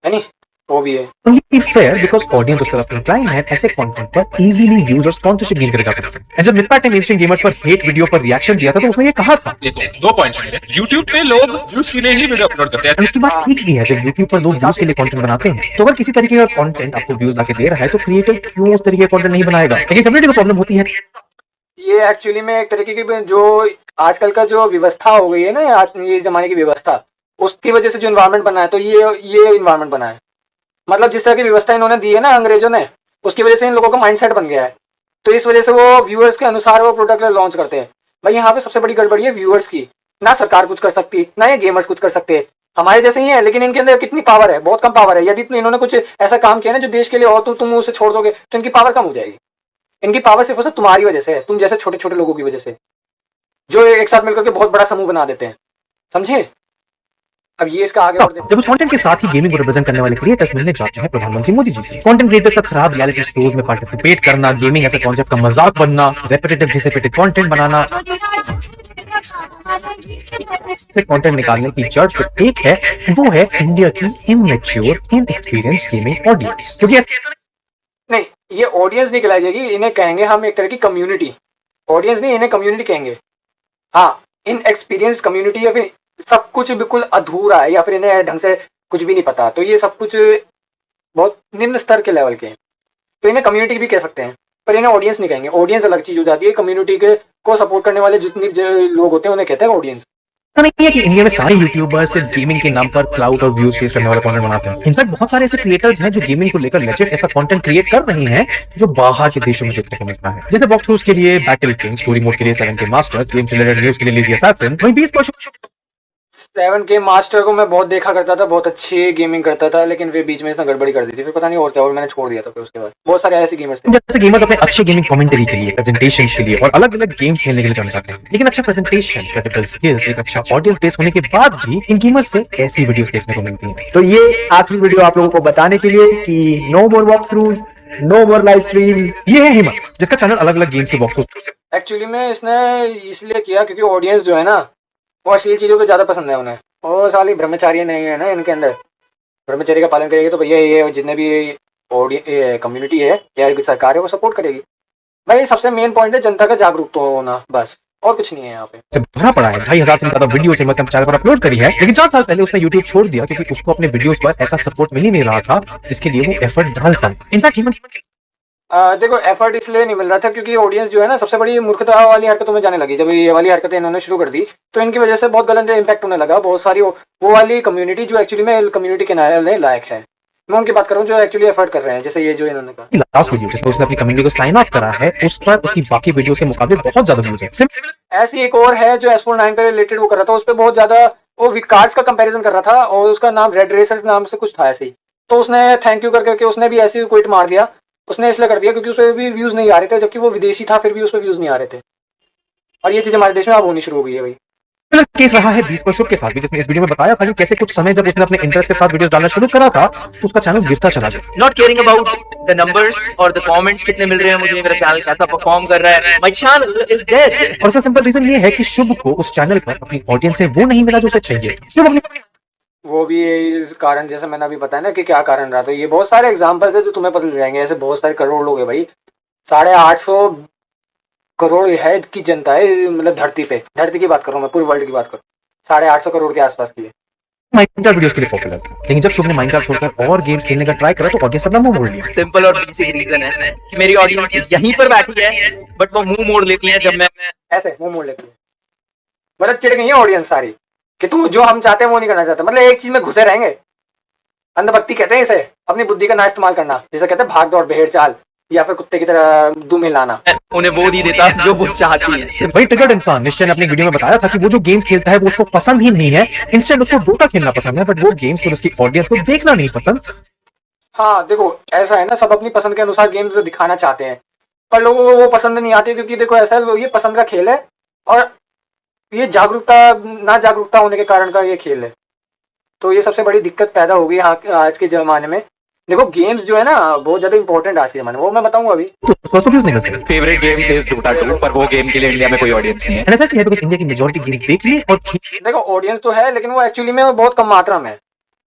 नहीं? वो भी है। only fair because audience उस तरफ incline है, ऐसे कंटेंट पर इजीली व्यूज और स्पॉन्सरशिप गेन करे जा सकते हैं। एंड जब मिथपैक ने मेनस्ट्रीम गेमर्स पर हेट वीडियो पर रिएक्शन दिया था तो उसने ये कहा था, देखो 2 पॉइंट्स हैं। YouTube पे लोग व्यूज के लिए ही वीडियो अपलोड करते हैं। और उसकी बात ठीक भी है, जब YouTube पर लोग व्यूज के लिए कंटेंट बनाते हैं तो अगर किसी तरीके का कंटेंट आपको व्यूज लाके दे रहा है तो क्रिएटर क्यों उस तरीके का कंटेंट नहीं बनाएगा? लेकिन कम्युनिटी को प्रॉब्लम होती है, ये एक्चुअली में एक तरीके की जो आजकल का जो व्यवस्था हो गई है ना, ये जमाने की व्यवस्था, उसकी वजह से जो इन्वायरमेंट बना है, तो ये इन्वायरमेंट बना है, मतलब जिस तरह की व्यवस्था इन्होंने दी है ना अंग्रेजों ने, उसकी वजह से इन लोगों का माइंडसेट बन गया है, तो इस वजह से वो व्यूअर्स के अनुसार वो प्रोडक्ट लॉन्च करते हैं। भाई यहाँ पे सबसे बड़ी गड़बड़ी है व्यूअर्स की, ना सरकार कुछ कर सकती, ना ये गेमर्स कुछ कर सकते, हमारे जैसे ही है, लेकिन इनके अंदर कितनी पावर है, बहुत कम पावर है। यदि इन्होंने कुछ ऐसा काम किया ना जो देश के लिए और तो तुम उसे छोड़ दोगे तो इनकी पावर कम हो जाएगी। इनकी पावर सिर्फ सिर्फ तुम्हारी वजह से है, तुम जैसे छोटे छोटे लोगों की वजह से, जो एक साथ मिलकर के बहुत बड़ा समूह बना देते हैं, समझे? अब ये इसका आगे बढ़ जब उस कंटेंट के साथ ही गेमिंग को रिप्रेजेंट करने वाले क्रिएटर्स मिलने जाते हैं प्रधानमंत्री मोदी जी से। कंटेंट क्रिएटर्स का खराब रियलिटी शोज में पार्टिसिपेट करना, गेमिंग ऐसे कॉन्सेप्ट का मजाक बनना, रेपिटेटिव डिसिपेटेड कंटेंट बनाना, से कंटेंट निकालने की जड़ सिर्फ एक है, and वो है इंडिया की इमैच्योर इनएक्सपीरियंस गेमिंग ऑडियंस। क्योंकि नहीं, ये ऑडियंस नहीं कहलाई जाएगी, इन्हें कहेंगे हम एक तरह की कम्युनिटी। ऑडियंस नहीं, इन्हें कम्युनिटी कहेंगे। हाँ, इन एक्सपीरियंस कम्युनिटी, या फिर सब कुछ बिल्कुल अधूरा है, या फिर इन्हें ढंग से कुछ भी नहीं पता, तो ये सब कुछ बहुत निम्न स्तर के लेवल के हैं, तो इन्हें कम्युनिटी भी कह सकते हैं, पर इन्हें ऑडियंस नहीं कहेंगे। ऑडियंस अलग चीज हो जाती है, कम्युनिटी के को सपोर्ट करने वाले जितने लोग होते हैं उन्हें कहते हैं ऑडियंस। ऐसा नहीं है कि इंडिया में सारे यूट्यूबर्स सिर्फ गेमिंग के नाम पर क्लाउड और व्यूज फेस करने वाला कंटेंट बनाते हैं। इनफैक्ट बहुत सारे ऐसे क्रिएटर्स हैं जो गेमिंग को लेकर लेजिट ऐसा कंटेंट क्रिएट कर रहे हैं जो बाहर के देशों में देखने को मिलता है, जैसे वॉक थ्रूज के लिए बैटल किंग, स्टोरी मोड के लिए 7K master, game related news के लिए लेजी असैसिन। वहीं 7K मास्टर को मैं बहुत देखा करता था, बहुत अच्छी गेमिंग करता था, लेकिन वे बीच में इसने गड़बड़ी कर दी थी, फिर पता नहीं और क्या, और मैंने छोड़ दिया था। फिर उसके बाद बहुत सारे ऐसे गेमर्स थे, जैसे गेमर्स अपने अच्छे गेमिंग कमेंटरी के लिए, प्रेजेंटेशंस के लिए और अलग-अलग गेम्स खेलने के लिए जाने जाते हैं, लेकिन अच्छा प्रेजेंटेशन, क्रिटिकल स्किल्स, एक अच्छा ऑडियंस बेस होने के बाद भी इन गेमर्स से ऐसी वीडियोस देखने को मिलती हैं। तो ये आखिरी वीडियो आप लोगों को बताने के लिए कि नो मोर वॉक थ्रूज, नो मोर लाइव स्ट्रीम। ये है हिम्मत, जिसका चैनल अलग-अलग गेम्स के वॉक थ्रूज से। एक्चुअली में इसने इसलिए किया क्योंकि ऑडियंस जो है ना, वो अश्लील चीज़ों पे ज़्यादा पसंद है उन्हें, और साली ब्रह्मचारी नहीं है ना इनके अंदर, ब्रह्मचर्य का पालन करेगी तो भैया ये जितने भी कम्युनिटी है या सरकार है वो सपोर्ट करेगी। भाई सबसे मेन पॉइंट है जनता का जागरूक होना, बस और कुछ नहीं है यहाँ पे। से भरा पड़ा है। 2,500 से ज्यादा वीडियो चैनल पर अपलोड करी है, लेकिन 4 साल पहले उसने यूट्यूब छोड़ दिया क्योंकि उसको अपने वीडियोस पर ऐसा सपोर्ट मिल ही नहीं रहा था जिसके लिए वो एफर्ट डाल पाए। इनफैक्ट देखो एफर्ट इसलिए नहीं मिल रहा था क्योंकि ऑडियंस जो है ना सबसे बड़ी मूर्खता वाली हरकतों में जाने लगी। जब ये वाली हरकतें इन्होंने शुरू कर दी तो इनकी वजह से बहुत गलत इम्पैक्ट होने लगा। बहुत सारी वो वाली कम्युनिटी जो एक्चुअली में कम्युनिटी के नारे लायक है, मैं उनकी बात कर रहा हूँ जो एक्चुअली एफर्ट कर रहे हैं, जैसे ये जो इन्होंने कहा लास्ट वीडियो जिसमें उसने अपनी कम्युनिटी को साइन ऑफ करा है, उस पर उसकी बाकी वीडियोस के मुकाबले बहुत ज्यादा व्यूज है। ऐसी एक और है जो S49 पे रिलेटेड वो कर रहा था, उस पर बहुत ज्यादा वो कार्ड्स का कंपैरिजन कर रहा था और उसका नाम रेड रेसर्स नाम से कुछ था ऐसे ही। तो उसने थैंक यू करके उसने भी ऐसे ही क्विट मार दिया। उसने इसलिए कर दिया क्योंकि उस पर भी व्यूज नहीं आ रहे थे, जबकि वो विदेशी था फिर भी उस पर व्यूज नहीं आ रहे थे। और ये चीज हमारे देश में अब होनी शुरू हो गई है भाई। केस रहा है 20 पर शुभ के साथ भी, जिसने इस वीडियो में बताया था कि कैसे कुछ समय जब उसने अपने इंटरेस्ट के साथ वीडियोस डालना शुरू करा था तो उसका चैनल गिरता चला गया। Not caring about the numbers और द कमेंट्स कितने मिल रहे हैं मुझे, मेरा चैनल कैसा परफॉर्म कर रहा है, माय चैनल इज डेड। और इसका सिंपल रीजन ये है कि शुभ को उस चैनल पर अपनी ऑडियंस से वो नहीं मिला जो उसे चाहिए था। शुभ अपनी वो भी इस कारण जैसे मैंने अभी बताया ना कि क्या कारण रहा, तो ये बहुत सारे एग्जांपल्स है जो तुम्हें पता चल जाएंगे। ऐसे बहुत सारे करोड़ लोग हैं भाई, 850 करोड़ है की जनता है, मतलब धरती की बात कर रहा हूँ मैं, पूरे वर्ल्ड की बात करूँ, 850 करोड़ के आसपास की है। माइनक्राफ्ट वीडियोस के लिए पॉपुलर था, लेकिन जब शुभ ने माइनक्राफ्ट छोड़कर और गेम्स खेलने का ट्राई करा तो ऑडियंस अपना मुंह मोड़ लिया। सिंपल और बेसिक रीजन है कि मेरी ऑडियंस यहीं पर बैठी है बट वो मुंह मोड़ लेती है जब मैं ऐसे मुंह मोड़ लेती है, मतलब चिढ़ गई है ऑडियंस सारी कि तू जो हम चाहते हैं वो नहीं करना चाहते, मतलब एक चीज में घुसे रहेंगे। अंधभक्ति कहते हैं इसे, अपनी बुद्धि का ना इस्तेमाल करना, जैसे कहते हैं भाग दौड़ भेड़ चाल या फिर कुत्ते की तरह दुम हिलाना। उन्हें वो नहीं देता जो वो चाहती है। वही ट्रिगर्ड इंसान निश्चय ने अपनी वीडियो में बताया था कि वो जो गेम्स खेलता है वो उसको पसंद ही नहीं है, इंस्टेंट उसको डोटा खेलना पसंद है, बट वो गेम्स पर उसकी ऑडियंस को देखना नहीं पसंद। हाँ देखो ऐसा है ना, सब अपनी पसंद के अनुसार गेम्स दिखाना चाहते हैं पर लोगों को वो पसंद नहीं आती, क्योंकि देखो ऐसा है ये पसंद का खेल है और ये ना जागरूकता होने के कारण का ये खेल है। तो ये सबसे बड़ी दिक्कत पैदा हो गई आज के ज़माने में। देखो गेम्स जो है ना बहुत ज़्यादा इंपॉर्टेंट आज के ज़माने में, वो मैं बताऊंगा अभी। तो उसको यूज नहीं करते। फेवरेट गेम इज डोटा 2, पर वो गेम के लिए इंडिया में कोई ऑडियंस नहीं है। ऐसा इसलिए बिकॉज़ इंडिया की मेजॉरिटी गेम्स देख ली और देखो ऑडियंस तो है लेकिन वो एक्चुअली में बहुत कम मात्रा में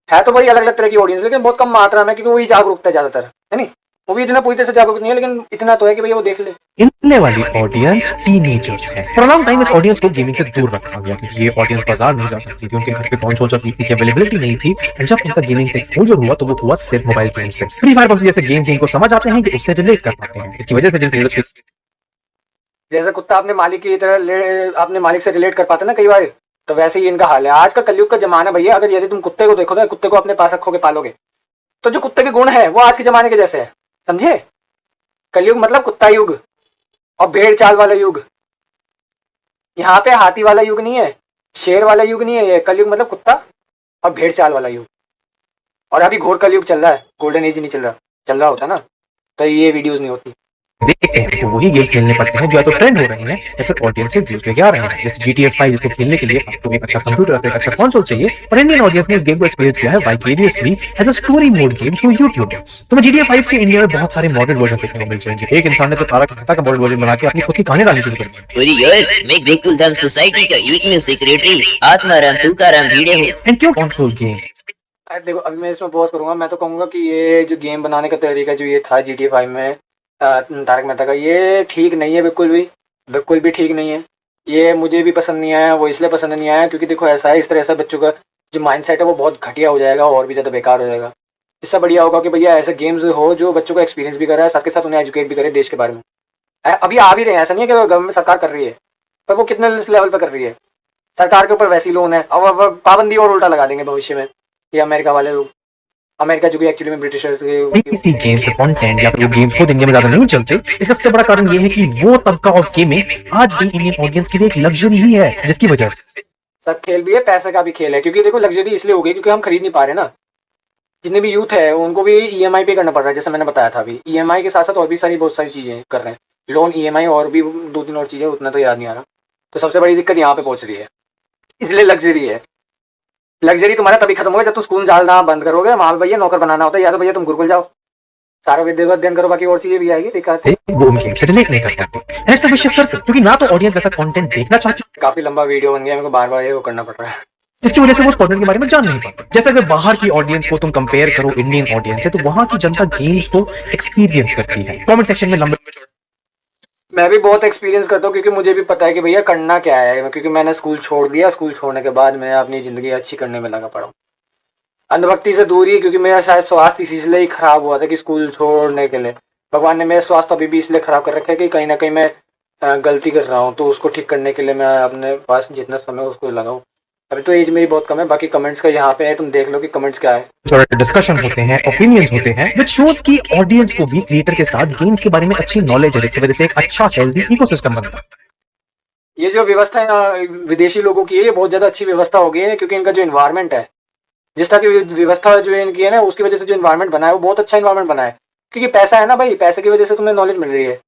है, तो भाई अलग अलग तरह की ऑडियंस, लेकिन बहुत कम मात्रा में, क्योंकि वही जागरूकता है ज़्यादातर, है नहीं, वो भी इतना पूरी तरह से जागरूक नहीं है, लेकिन इतना तो है कि भैया वो देख ले। इनने वाली ऑडियंस टीनेजर्स है। फॉर अ लॉन्ग टाइम इस ऑडियंस को गेमिंग से दूर रखा गया क्योंकि ये ऑडियंस बाजार नहीं जा सकती थी, उनके घर पे कंसोल्स और पीसी की अवेलेबिलिटी नहीं थी, एंड जब उनका गेमिंग से एक्सपोजर हुआ तो वो हुआ सिर्फ मोबाइल गेम्स से। फ्री फायर पबजी जैसे गेम्स इनको समझ आते हैं कि उससे रिलेट कर पाते हैं। इसकी वजह से जिन क्रिएटर्स जैसे कुत्ता अपने मालिक की तरह अपने मालिक से रिलेट कर पाते ना कई बार, तो वैसे ही इनका हाल है। आज का कलयुग का जमाना भैया, अगर यदि तुम कुत्ते को देखोगे, कुत्ते को अपने पास रखोगे पालोगे, तो जो कुत्ते के गुण है वो आज के जमाने के जैसे है, समझे। कलयुग मतलब कुत्ता युग और भेड़ चाल वाला युग। यहाँ पे हाथी वाला युग नहीं है, शेर वाला युग नहीं है, ये कलयुग मतलब कुत्ता और भेड़ चाल वाला युग। और अभी घोर कलयुग चल रहा है, गोल्डन एज नहीं चल रहा होता ना तो ये वीडियोस नहीं होती। देखते हैं तो वही गेम्स खेलने पड़ते हैं जो या तो ट्रेंड हो रहे हैं या फिर ऑडियंस से व्यूज लेके आ रहे हैं। जैसे GTA 5 जिसको खेलने के लिए आपको एक अच्छा कंप्यूटर और एक अच्छा कंसोल चाहिए, पर इंडियन ऑडियंस ने इस गेम को एक्सपीरियंस किया है vicariously as a story mode game through YouTube. तो GTA 5 के इंडिया में बहुत सारे मॉडर्न वर्जन देखने को मिल जाएंगे। एक इंसान ने तो तारक मेहता का मॉडर्न वर्जन बना के अपनी खुद की कहानी डालनी शुरू कर दी। पूरी यार मैं बिल्कुल धम सोसाइटी का एक न्यू सेक्रेटरी आत्माराम तुकाराम भिड़े हूँ। एंड क्यों कंसोल गेम्स? देखो अभी मैं इसमें पॉज करूंगा, मैं तो कहूंगा कि ये जो गेम बनाने का तरीका जो ये था GTA 5 में तारक मेहता का, ये ठीक नहीं है, बिल्कुल भी ठीक नहीं है। ये मुझे भी पसंद नहीं आया, वो इसलिए पसंद नहीं आया क्योंकि देखो ऐसा है, इस तरह से बच्चों का जो माइंडसेट है वो बहुत घटिया हो जाएगा और भी ज़्यादा बेकार हो जाएगा। इससे बढ़िया होगा कि भैया ऐसे गेम्स हो जो बच्चों को एक्सपीरियंस भी करे, साथ के साथ उन्हें एजुकेट भी करे देश के बारे में। अभी आ भी रहे हैं, ऐसा नहीं है कि गवर्नमेंट सरकार कर रही है, पर वो कितने लेवल पर कर रही है। सरकार के ऊपर वैसी लोन है, अब पाबंदी और उल्टा लगा देंगे भविष्य में ये अमेरिका वाले लोग। अमेरिका जो कि एक्चुअली में ब्रिटिशर्स किसी गेम्स का कंटेंट या फिर वो गेम्स खुद इंडिया में ज्यादा नहीं चलते, इसका सबसे बड़ा कारण ये है कि वो तबका ऑफ गेमिंग आज भी इंडियन ऑडियंस के लिए एक लग्जरी ही है, जिसकी वजह से सब खेल भी है, पैसे का भी खेल है। क्योंकि देखो लग्जरी इसलिए हो गई क्योंकि हम खरीद नहीं पा रहे ना, जितने भी यूथ है उनको भी EMI पे करना पड़ रहा है। जैसे मैंने बताया था अभी, EMI के साथ साथ और भी बहुत सारी चीजें कर रहे हैं, लोन, EMI और भी 2-3 और चीजें, उतना तो याद नहीं आ रहा। तो सबसे बड़ी दिक्कत यहाँ पे पहुंच रही है, इसलिए लग्जरी है। लग्जरी तुम्हारा तभी खत्म होगा जब तुम स्कूल जाना बंद करोगे, वहां पे भैया नौकर बनाना होता है, या तो भैया तुम गुरुकुल जाओ, सारा विद्या अध्ययन करो, बाकी और चीजें भी आएगी दिक्कत। वो उन गेम से रिलेट नहीं कर पाते, and it's a vicious circle, क्योंकि ना तो ऑडियंस वैसा कंटेंट देखना चाहती, काफी लंबा वीडियो बन गया, मेरे को बार-बार ये करना पड़ रहा है, जिसकी वजह से वो उस कंटेंट के बारे में जान नहीं पाते। जैसे अगर बाहर की ऑडियंस को तुम कंपेयर करो इंडियन ऑडियंस से, तो वहां की जनता गेम्स को एक्सपीरियंस करती है। कमेंट सेक्शन में लंबे मैं भी बहुत एक्सपीरियंस करता हूँ क्योंकि मुझे भी पता है कि भैया करना क्या है, क्योंकि मैंने स्कूल छोड़ दिया। स्कूल छोड़ने के बाद मैं अपनी ज़िंदगी अच्छी करने में लगा पड़ा हूँ। अंधभक्ति से दूरी, क्योंकि मेरा शायद स्वास्थ्य इसीलिए ही खराब हुआ था कि स्कूल छोड़ने के लिए भगवान ने मेरा स्वास्थ्य अभी भी इसलिए खराब कर रखा है कि कहीं ना कहीं मैं गलती कर रहा हूँ, तो उसको ठीक करने के लिए मैं अपने पास जितना समय उसको लगाऊँ। अभी तो एज मेरी बहुत कम है, बाकी कमेंट्स का यहाँ पे है, तुम देख लो कि कमेंट्स क्या है। और डिस्कशन होते हैं, ओपिनियंस होते हैं, विच शोज की ऑडियंस को भी क्रिएटर के साथ गेम्स के बारे में अच्छी नॉलेज है, जिसकी वजह से एक अच्छा हेल्दी इकोसिस्टम बनता है। ये जो व्यवस्था है ना विदेशी लोगों की है, ये बहुत ज़्यादा अच्छी व्यवस्था हो गई है, क्योंकि इनका जो इन्वायरमेंट है, जिस तरह की व्यवस्था जो इनकी है ना, उसकी वजह से जो इन्वायरमेंट बना है वो बहुत अच्छा इन्वायरमेंट बना है। क्योंकि पैसा है ना भाई, पैसे की वजह से तुम्हें नॉलेज मिल रही है।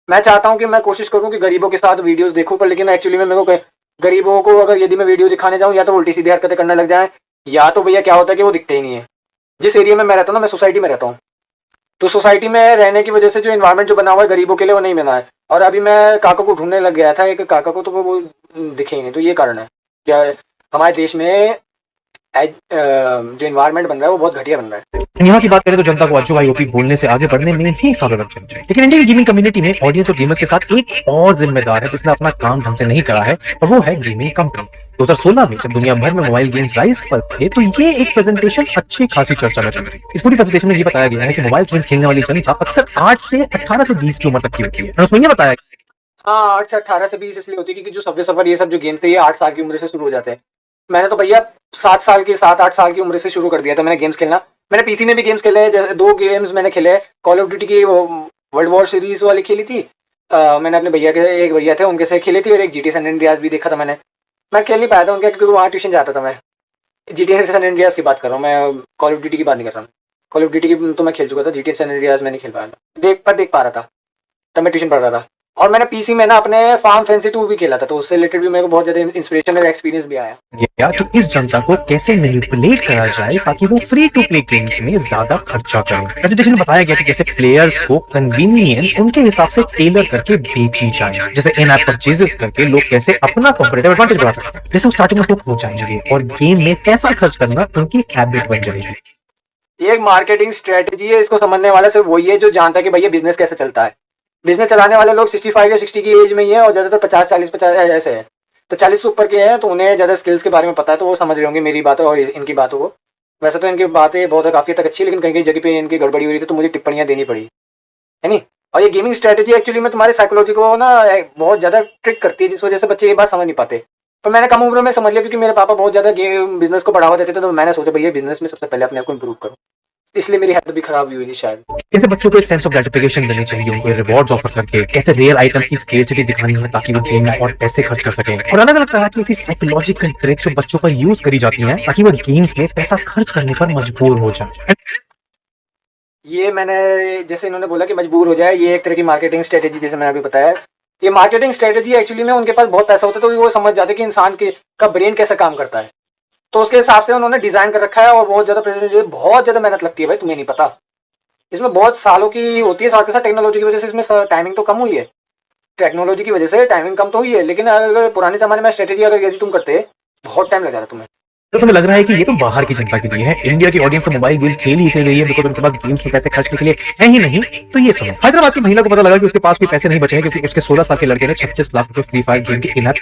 मैं चाहता हूँ कि मैं कोशिश करूँ कि गरीबों के साथ वीडियोस देखूँ, पर लेकिन एक्चुअली में मेरे को गरीबों को अगर यदि मैं वीडियो दिखाने जाऊँ, या तो उल्टी सीधी हरकतें करने लग जाए, या तो भैया क्या होता है कि वो दिखते ही नहीं है। जिस एरिया में मैं रहता हूँ ना, मैं सोसाइटी में रहता हूँ, तो सोसाइटी में रहने की वजह से जो इन्वायरमेंट जो बना हुआ है गरीबों के लिए, वो नहीं बना है। और अभी मैं काका को ढूंढने लग गया था, एक काका को, तो वो दिखे ही नहीं। तो ये कारण है क्या हमारे देश में जो इन्वायरमेंट बन रहा है वो बहुत घटिया बन रहा है। यहाँ की बात करें तो जनता को अच्छो भाई ओपी बोलने से आगे बढ़ने में ही सालों लग जाते हैं। लेकिन इंडिया की गेमिंग कम्युनिटी में ऑडियंस और गेमर्स के साथ एक और जिम्मेदार है जिसने अपना काम ढंग से नहीं करा है, और वो है गेमिंग कंपनी। 2016 में जब दुनिया भर में मोबाइल गेम्स राइज पर थे, तो ये एक प्रेजेंटेशन अच्छी खासी चर्चा में चल रही। इस पूरी प्रेजेंटेशन में ये बताया गया है कि मोबाइल गेम्स खेलने वाली जनता अक्सर 8 से 18 से 20 की उम्र तक की होती है, और उसमें ये बताया हाँ, 8 से 18 से 20 इसलिए होती है क्योंकि जो सबवे सफर ये सब जो गेम थे, ये 8 साल की उम्र से शुरू हो जाते हैं। मैंने तो भैया 7-8 साल की उम्र से शुरू कर दिया था मैंने गेम्स खेलना। मैंने पीसी में भी गेम्स खेले हैं, 2 गेम्स मैंने खेले। कॉल ऑफ ड्यूटी की वर्ल्ड वॉर सीरीज वाली खेली थी। मैंने अपने भैया के, एक भैया थे उनके साथ खेली थी, और एक जीटी सैन एंड्रियास भी देखा था मैंने। मैं खेल नहीं पाया था उनके, क्योंकि वहाँ ट्यूशन जाता था मैं। जीटी सैन एंड्रियास की बात कर रहा हूँ मैं, कॉल ऑफ ड्यूटी की बात नहीं कर रहा हूँ। कॉल ऑफ ड्यूटी की तो मैं खेल चुका था, जीटी सैन एंड्रियास मैं नहीं खेल पाया था। देख पा रहा था, तब मैं ट्यूशन पढ़ रहा था। और मैंने पीसी में ना अपने फार्म फैंसी 2 भी खेला था, तो उससे रिलेटेड भी मेरे को बहुत ज्यादा इंस्पिरेशन और एक्सपीरियंस भी आया। गया कि इस जनता को कैसे मैनिपुलेट करा जाए ताकि वो फ्री टू प्ले गेम्स में ज्यादा खर्चा करें। प्रेजेंटेशन में बताया गया कि कैसे प्लेयर्स को कन्वीनियंस उनके हिसाब से टेलर करके बेची जाए, जैसे इन ऐप परचेजेस करके लोग कैसे अपना कॉम्पिटिटिव एडवांटेज बढ़ा सकते हैं, जैसे वो स्टार्टिंग में हुक हो जाएंगे और गेम में पैसा खर्च करना उनकी हैबिट बन जाएगी। ये एक मार्केटिंग स्ट्रेटजी है, इसको समझने वाला सिर्फ वही है जो जानता है कि भैया बिजनेस कैसे चलता है। बिजनेस चलाने वाले लोग 65 या 60 की एज में ही है, और ज़्यादातर 50 ऐसे है। तो 40 से ऊपर के हैं, तो उन्हें ज़्यादा स्किल्स के बारे में पता है, तो वो समझ रहे होंगे मेरी बातों और इनकी बातों को। वैसे तो इनकी बातें बहुत काफ़ी तक अच्छी है, लेकिन कहीं कहीं जगह पे इनकी गड़बड़ी हो रही थी, तो मुझे टिप्पणियाँ देनी पड़ी, है नहीं। और ये गेमिंग स्ट्रेटजी एक्चुअली में तुम्हारी साइकोलॉजी को ना बहुत ज़्यादा ट्रिक करती है, जिस वजह से बच्चे ये बात समझ नहीं पाते। पर मैंने कम उम्र में समझ लिया, क्योंकि मेरे पापा बहुत ज़्यादा गेम बिजनेस को बढ़ावा देते थे, तो मैंने सोचा भैया बिजनेस में सबसे पहले अपने आप को इम्प्रूव करूँ, इसलिए मेरी हेल्थ भी खराब हुई थी शायद। कैसे बच्चों को एक सेंस ऑफ ग्रेटिफिकेशन देनी चाहिए, उनको रिवॉर्ड्स ऑफर करके, कैसे रेयर आइटम्स की स्केर्सिटी दिखानी है ताकि वो गेम में और पैसे खर्च कर सकें, और अलग अलग तरह की ऐसी साइकोलॉजिकल ट्रिक्स जो बच्चों पर यूज करी जाती हैं ताकि वो गेम्स में पैसा खर्च करने पर मजबूर हो जाए। ये मैंने जैसे इन्होंने बोला कि मजबूर हो जाए, ये एक तरह की मार्केटिंग स्ट्रेटेजी, जैसे मैंने अभी बताया, ये मार्केटिंग स्ट्रेटेजी एक्चुअली में उनके पास बहुत पैसा होता है, तो वो समझ जाते कि इंसान का ब्रेन कैसे काम करता है, तो उसके हिसाब से उन्होंने डिजाइन कर रखा है। और बहुत ज़्यादा मेहनत लगती है भाई, तुम्हें नहीं पता। इसमें बहुत सालों की होती है, साथ के साथ टेक्नोलॉजी की वजह से इसमें टाइमिंग तो कम हुई है, टेक्नोलॉजी की वजह से टाइमिंग कम तो हुई है, लेकिन अगर पुराने ज़माने में स्ट्रेटेजी अगर यदि तुम करते, बहुत टाइम लग जाता तुम्हें। तो तुम्हें लग रहा है कि ये तो बाहर की जनता के लिए है, इंडिया की ऑडियंस तो मोबाइल गेम्स खेल ही इसलिए रही है बिकॉज उनके पास गेम्स में पैसे खर्चने के लिए है ही नहीं। तो ये सुनो, हैदराबाद की महिला को पता लगा कि उसके पास कोई पैसे नहीं बचे हैं, क्योंकि उसके 16 साल के लड़के ने 36 लाख रुपए फ्री फायर गेम के इन ऐप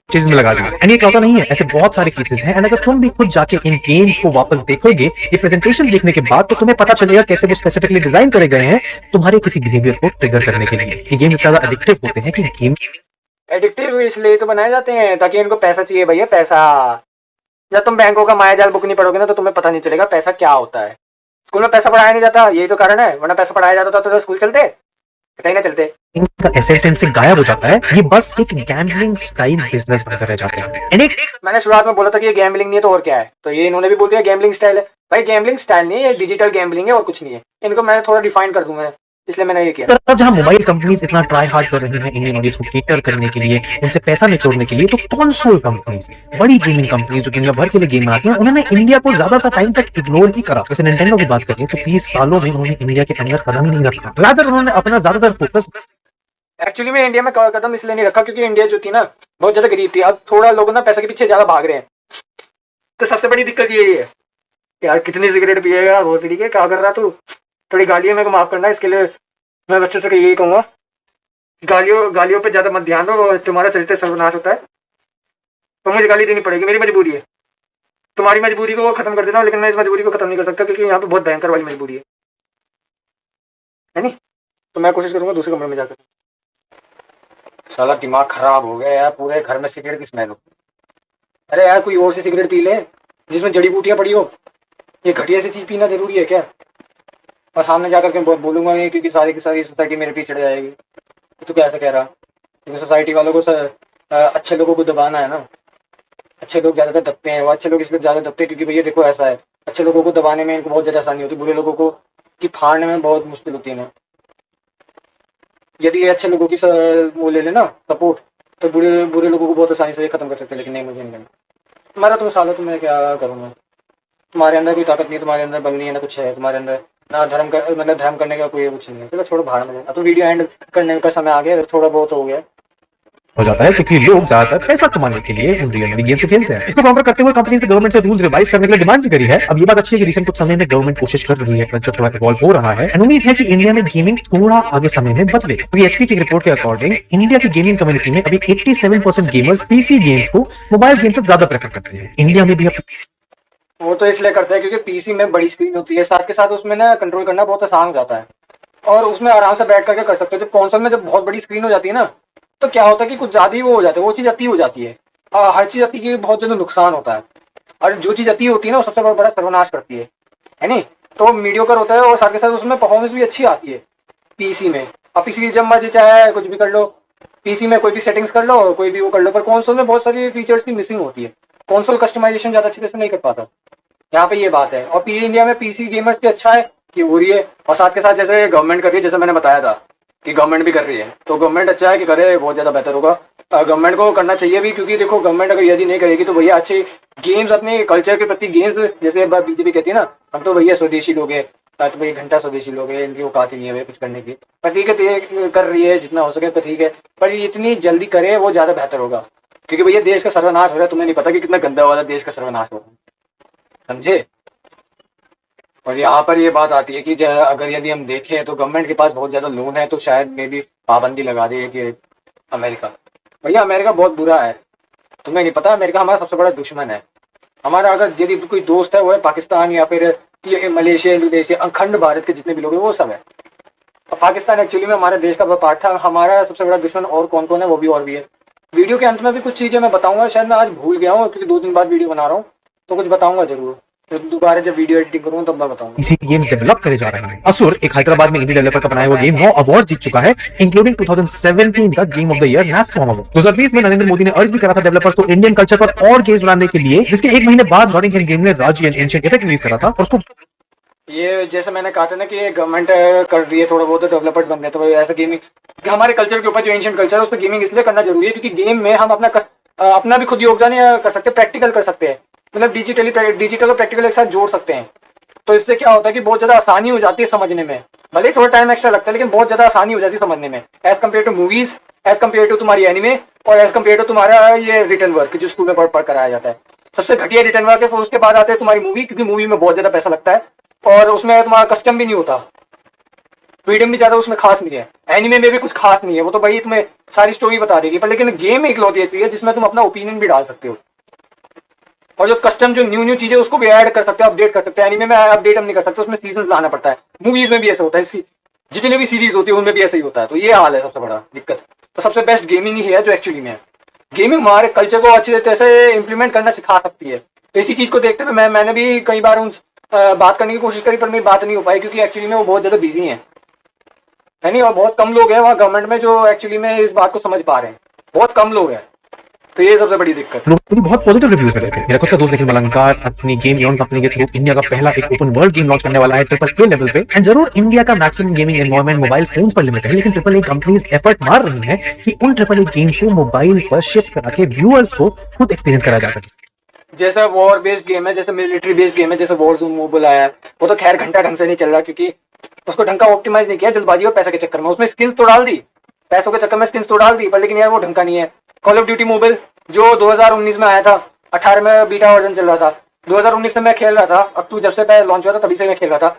चीज में लगा दिया। एंड ये कहता नहीं है, ऐसे बहुत सारे केसेस हैं। एंड अगर तुम भी खुद जाके इन गेम्स को वापस देखोगे ये प्रेजेंटेशन देखने के बाद, तो तुम्हें पता चलेगा कैसे वो स्पेसिफिकली डिजाइन करे गए हैं तुम्हारे किसी बिहेवियर को ट्रिगर करने के लिए। कि गेम्स ज्यादा एडिक्टिव होते हैं कि गेम एडिक्टिव इसलिए तो बनाए जाते हैं ताकि इनको पैसा चाहिए भैया, पैसा। जब तुम बैंकों का मायाजाल बुक नहीं पढ़ोगे ना, तो तुम्हें पता नहीं चलेगा पैसा क्या होता है। स्कूल में पैसा पढ़ाया नहीं जाता, यही तो कारण है, वरना पैसा पढ़ाया जाता तो स्कूल चलते, कहीं ना चलते। इनका एसेंस इनसे गायब हो जाता है, ये बस एक गैम्बलिंग स्टाइल बिजनेस बनकर रह जाते हैं। एंड एक मैंने शुरुआत में बोला था कि ये गैम्बलिंग नहीं है तो और क्या है, तो ये इन्होंने भी बोल दिया गैम्बलिंग स्टाइल है। भाई गैम्बलिंग स्टाइल नहीं है, ये डिजिटल गैम्बलिंग है और कुछ नहीं है। इनको मैं थोड़ा डिफाइन कर दूंगा, इसलिए मैंने ये किया। तरफ जहां मोबाइल कंपनीज इतना ट्राई हार्ड कर रही हैं इंडियन ऑडियंस को केटर करने के लिए, उनसे पैसा निचोड़ने के लिए, तो कंसोल कंपनीज, बड़ी गेमिंग कंपनीज जो दुनिया भर के लिए गेम बनाती हैं, उन्होंने इंडिया को ज्यादातर टाइम तक इग्नोर ही करा। जैसे निंटेंडो की बात करें तो 30 सालों में उन्होंने इंडिया के अंदर कदम ही नहीं रखा। रादर उन्होंने अपना ज्यादातर फोकस एक्चुअली में इंडिया में कदम इसलिए नहीं रखा क्योंकि इंडिया जो थी ना बहुत ज्यादा गरीब थी। अब थोड़ा लोग ना पैसे के पीछे ज्यादा भाग रहे हैं, तो सबसे बड़ी दिक्कत यही है। यार कितनी सिगरेट पिएगा, बहुत तरीके क्या कर रहा तू, थोड़ी गालियां मेरे को माफ करना, इसके लिए मैं बच्चों से यही कहूंगा गालियों पे ज्यादा मत ध्यान दो, तुम्हारा चरित्र सर्वनाश होता है। तो मुझे गाली देनी पड़ेगी, मेरी मजबूरी है। तुम्हारी मजबूरी को खत्म कर देना, लेकिन मैं इस मजबूरी को खत्म नहीं कर सकता क्योंकि यहाँ पे बहुत भयंकर वाली मजबूरी है नहीं। तो मैं कोशिश करूंगा दूसरे कमरे में जाकर। साला दिमाग खराब हो गया यार, पूरे घर में सिगरेट की स्मेल हो। अरे यार कोई और सी सिगरेट पी ले जिसमें जड़ी बूटियां पड़ी हो। ये घटिया सी चीज पीना जरूरी है क्या? और सामने जाकर के बोलूंगा नहीं क्योंकि सारी की सारी सोसाइटी मेरे पीछे चढ़ जाएगी। तो क्या ऐसा कह रहा? क्योंकि सोसाइटी वालों को अच्छे लोगों को दबाना है ना। अच्छे लोग ज़्यादातर दबते हैं, वो अच्छे लोग इसलिए ज़्यादा दबते हैं क्योंकि भैया देखो ऐसा है, अच्छे लोगों को दबाने में इनको बहुत ज़्यादा आसानी होती है, बुरे लोगों को की फाड़ने में बहुत मुश्किल होती है ना। यदि ये अच्छे लोगों की वो ले लेना सपोर्ट, तो बुरे लोगों को बहुत आसानी से खत्म कर सकते हैं। लेकिन नहीं, मुझे नहीं करना। तुम्हारा तुम सालों, तुम्हें क्या करूँगा? तुम्हारे अंदर कोई ताकत नहीं, तुम्हारे अंदर बल नहीं है, ना कुछ है तुम्हारे अंदर, ना धर्म का मतलब धर्म करने का कोई कुछ नहीं है। चलो छोड़ो, भाड़ में। अब तो वीडियो एंड करने का समय आ गया, थोड़ा बहुत हो गया हो जाता है क्योंकि लोग ज्यादातर पैसा कमाने के लिए इन रियल मनी गेम्स को खेलते हैं। इसको काउंटर करते हुए कंपनीज ने गवर्नमेंट से रूल्स रिवाइज करने के लिए डिमांड भी करी है। अब ये बात अच्छी है कि रिसेंट कुछ समय में गवर्नमेंट कोशिश कर रही है, कल्चर थोड़ा इवॉल्व हो रहा है। एंड उम्मीद है कि इंडिया में गेमिंग थोड़ा आगे समय में बदले। तो एचपी की रिपोर्ट के अकॉर्डिंग इंडिया की गेमिंग कम्युनिटी में अभी 87% गेमर्स पीसी गेम्स को मोबाइल गेम से ज्यादा प्रेफर करते हैं। इंडिया में भी अब वो तो इसलिए करते हैं क्योंकि पीसी में बड़ी स्क्रीन होती है, साथ के साथ उसमें ना कंट्रोल करना बहुत आसान हो जाता है और उसमें आराम से बैठ करके कर सकते हो। जब कंसोल में जब बहुत बड़ी स्क्रीन हो जाती है ना, तो क्या होता है कि कुछ ज़्यादा ही वो हो जाता है, वो चीज़ अति हो जाती है। हर चीज़ अति की बहुत ज़्यादा नुकसान होता है, और जो चीज़ अति होती है ना वो सबसे बड़ा सर्वनाश करती है नहीं। तो मीडियोकर होता है और साथ के साथ उसमें परफॉर्मेंस भी अच्छी आती है पीसी में। अब पीसी जब मर्जी चाहे कुछ भी कर लो, पीसी में कोई भी सेटिंग्स कर लो, कोई भी वो कर लो, पर कंसोल में बहुत सारी फीचर्स की मिसिंग होती है। कंसोल कस्टमाइजेशन ज़्यादा अच्छे से नहीं कर पाता, यहाँ पे ये बात है। और इंडिया में पीसी गेमर्स की अच्छा है कि हो रही है, और साथ के साथ जैसे गवर्नमेंट कर रही है, जैसे मैंने बताया था कि गवर्नमेंट भी कर रही है, तो गवर्नमेंट अच्छा है कि करे, बहुत ज़्यादा बेहतर होगा। गवर्नमेंट को करना चाहिए भी, क्योंकि देखो गवर्नमेंट अगर यदि नहीं करेगी तो भैया अच्छे गेम्स अपने कल्चर के प्रति गेम्स, जैसे बीजेपी कहती है ना, हम तो भैया स्वदेशी लोग हैं, तो भाई घंटा स्वदेशी लोग हैं, इनकी औकात ही नहीं है भाई कुछ करने की। पर ठीक है, कर रही है जितना हो सके, तो ठीक है, पर इतनी जल्दी करे वो ज़्यादा बेहतर होगा, क्योंकि भैया देश का सर्वनाश हो रहा है। तुम्हें नहीं पता कि कितना गंदा वाला देश का सर्वनाश हो रहा है, समझे? और यहाँ पर ये बात आती है कि अगर यदि हम देखें तो गवर्नमेंट के पास बहुत ज़्यादा लोन है, तो शायद मे भी पाबंदी लगा दी है कि अमेरिका, भैया अमेरिका बहुत बुरा है, तुम्हें नहीं पता? अमेरिका हमारा सबसे बड़ा दुश्मन है। हमारा अगर यदि कोई दोस्त है वो है पाकिस्तान या फिर ये मलेशिया, इंडोनेशिया, अखंड भारत के जितने भी लोग हैं वो सब है। और पाकिस्तान एक्चुअली में हमारे देश का पार्ट था। हमारा सबसे बड़ा दुश्मन और कौन कौन है वो भी और भी है। वीडियो के अंत में भी कुछ चीज़ें मैं बताऊँगा, शायद मैं आज भूल गया हूँ क्योंकि 2 दिन बाद वीडियो बना रहा हूँ, तो कुछ बताऊँगा जरूर। तो दोबारा जब वीडियो एडिटिंग करूँ तब मैं बताऊंगा। इसी गेम्स डेवलप करे जा रहे हैं। असुर एक हैदराबाद में इंडी डेवलपर का बनाया हुआ गेम 9 अवार्ड जीत चुका है, इंक्लूडिंग 2017 का game of the year NASSCOM award. 2020 में नरेंद्र मोदी ने अर्ज भी करा था डेवलपर्स को इंडियन कल्चर पर और गेम्स बनाने के लिए, जिसके 1 महीने बाद नॉटिंघम गेम ने राज्य एंशिएंट एपिक रिलीज करा था। और उसको ये जैसे मैंने कहा था ना कि गवर्नमेंट कर रही है, थोड़ा बहुत डेवलपर्स बन रहे हैं, तो ऐसा गेमिंग हमारे कल्चर के ऊपर जो एंशिएंट कल्चर है उस पर गेमिंग इसलिए करना जरूरी है क्योंकि गेम में हम अपना भी खुद योगदान कर सकते हैं, प्रैक्टिकल कर सकते हैं, मतलब डिजिटल और प्रैक्टिकल एक साथ जोड़ सकते हैं। तो इससे क्या होता है कि बहुत ज़्यादा आसानी हो जाती है समझने में, भले थोड़ा टाइम एक्स्ट्रा लगता है लेकिन बहुत ज़्यादा आसानी हो जाती है समझने में, as compare to movies, as compare to तुम्हारी एनिमे, और एज कम्पेयर टू तुम्हारा ये रिटर्न वर्क जो स्कूल में पढ़ कराया जाता है। सबसे घटिया रिटर्न वर्क है, फिर उसके बाद आते हैं तुम्हारी मूवी, क्योंकि मूवी में बहुत ज़्यादा पैसा लगता है और उसमें तुम्हारा कस्टम भी नहीं होता, फ्रीडम भी ज़्यादा उसमें खास नहीं है। एनिमे में भी कुछ खास नहीं है, वो तो भाई तुम्हें सारी स्टोरी बता देगी, पर लेकिन गेम एक लौती ऐसी है जिसमें तुम अपना ओपिनियन भी डाल सकते हो, और जो कस्टम जो न्यू चीजें उसको भी ऐड कर सकते हो, अपडेट कर सकते हैं। एनीमे में अपडेट हम नहीं कर सकते, उसमें सीजन लाना पड़ता है। मूवीज में भी ऐसा होता है, जितने भी सीरीज होती है उनमें भी ऐसा ही होता है। तो ये हाल है सबसे बड़ा दिक्कत। तो सबसे बेस्ट गेमिंग ही है जो एक्चुअली में है। गेमिंग हमारे कल्चर को अच्छी तरह से इंप्लीमेंट करना सिखा सकती है। तो इसी चीज को देखते हुए मैंने भी कई बार उन बात करने की कोशिश करी, पर मेरी बात नहीं हो पाई क्योंकि एक्चुअली में वो बहुत ज्यादा बिजी है नहीं, और बहुत कम लोग हैं वहाँ गवर्नमेंट में जो एक्चुअली में इस बात को समझ पा रहे हैं, बहुत कम लोग हैं। तो ये सबसे बड़ी दिक्कत। लोग भी बहुत पॉजिटिव रिव्यूज मिले थे। मेरा खुद का दोस्त निखिल मलंकार अपनी गेम योन कंपनी के थ्रू इंडिया का पहला एक ओपन वर्ल्ड गेम लॉन्च करने वाला है AAA लेवल पे। एंड जरूर इंडिया का maximum gaming environment mobile phones पर लिमिटेड है, लेकिन AAA कंपनीज एफर्ट मार रही हैं कि उन AAA गेम को मोबाइल पर शिफ्ट करा के व्यूअर्स को खुद एक्सपीरियंस कराया जा सके। जैसा वॉर बेस्ड गेम है, जैसे मिलिट्री बेस्ड गेम है, जैसे वॉरज़ोन मोबाइल आया है, वो तो खैर घंटा ढंग से नहीं चल रहा क्योंकि उसको ढंग का ऑप्टिमाइज नहीं किया, जल्दबाजी और पैसे के चक्कर में। उसमें स्किन्स तो डाल दी, पैसों के चक्कर में स्किन्स तो डाल दी, पर लेकिन यार वो ढंग का नहीं है। कॉल ऑफ ड्यूटी मोबाइल जो 2019 में आया था, 18 में बीटा वर्जन चल रहा था, 2019 से मैं खेल रहा था, अब तू जब से पहले लॉन्च हुआ था तभी से मैं खेल रहा था।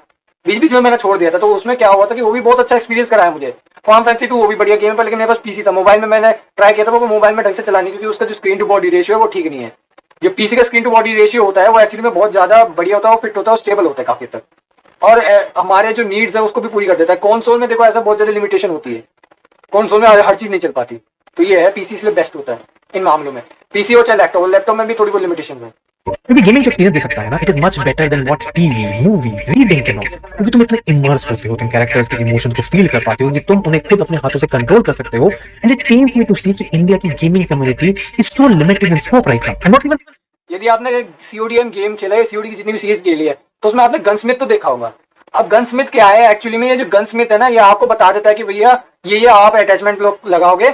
बीच बीच में मैंने छोड़ दिया था, तो उसमें क्या हुआ था कि वो भी बहुत अच्छा एक्सपीरियंस कराया मुझे। फॉर्म फैंसी 2 वो भी बढ़िया गेम है, पर लेकिन मेरे पास पीसी था। मोबाइल में मैंने ट्राई किया था, वो मोबाइल में ढंग से चला नहीं, क्योंकि उसका जो स्क्रीन टू बॉडी रेशियो है वो ठीक नहीं है। जो पीसी का स्क्रीन टू बॉडी रेशियो होता है वो एक्चुअली में बहुत ज्यादा बढ़िया होता है, फिट होता है और स्टेबल होता है काफी तक, और हमारे जो नीड्स है उसको भी पूरी कर देता है। कंसोल में देखो ऐसा बहुत ज्यादा लिमिटेशन होती है, कंसोल में हर चीज नहीं चल पाती, तो ये है पीसी इसलिए बेस्ट होता है इन मामलों में। पीसी हो चाहे लैपटॉप में भी थोड़ी बहुत लिमिटेशन है। क्योंकि गेमिंग जो एक्सपीरियंस दे सकता है ना, it is much better than what TV, movies, reading can offer. क्योंकि तुम इतने इमर्स होते हो, तुम कैरेक्टर्स के इमोशंस को फील कर पाते हो कि तुम उन्हें खुद अपने हाथों से कंट्रोल कर सकते हो। And it pains me to see कि इंडिया की gaming community is so limited in scope right now. And not even यदि आपने सीओडीएम गेम खेला है, सीओडी की जितनी भी सीरीज खेली है, तो उसमें आपने गनस्मिथ तो देखा होगा। अब गनस्मिथ क्या है एक्चुअली में, ये जो गनस्मिथ है ना, ये आपको बता देता है कि भैया ये आप अटैचमेंट लगाओगे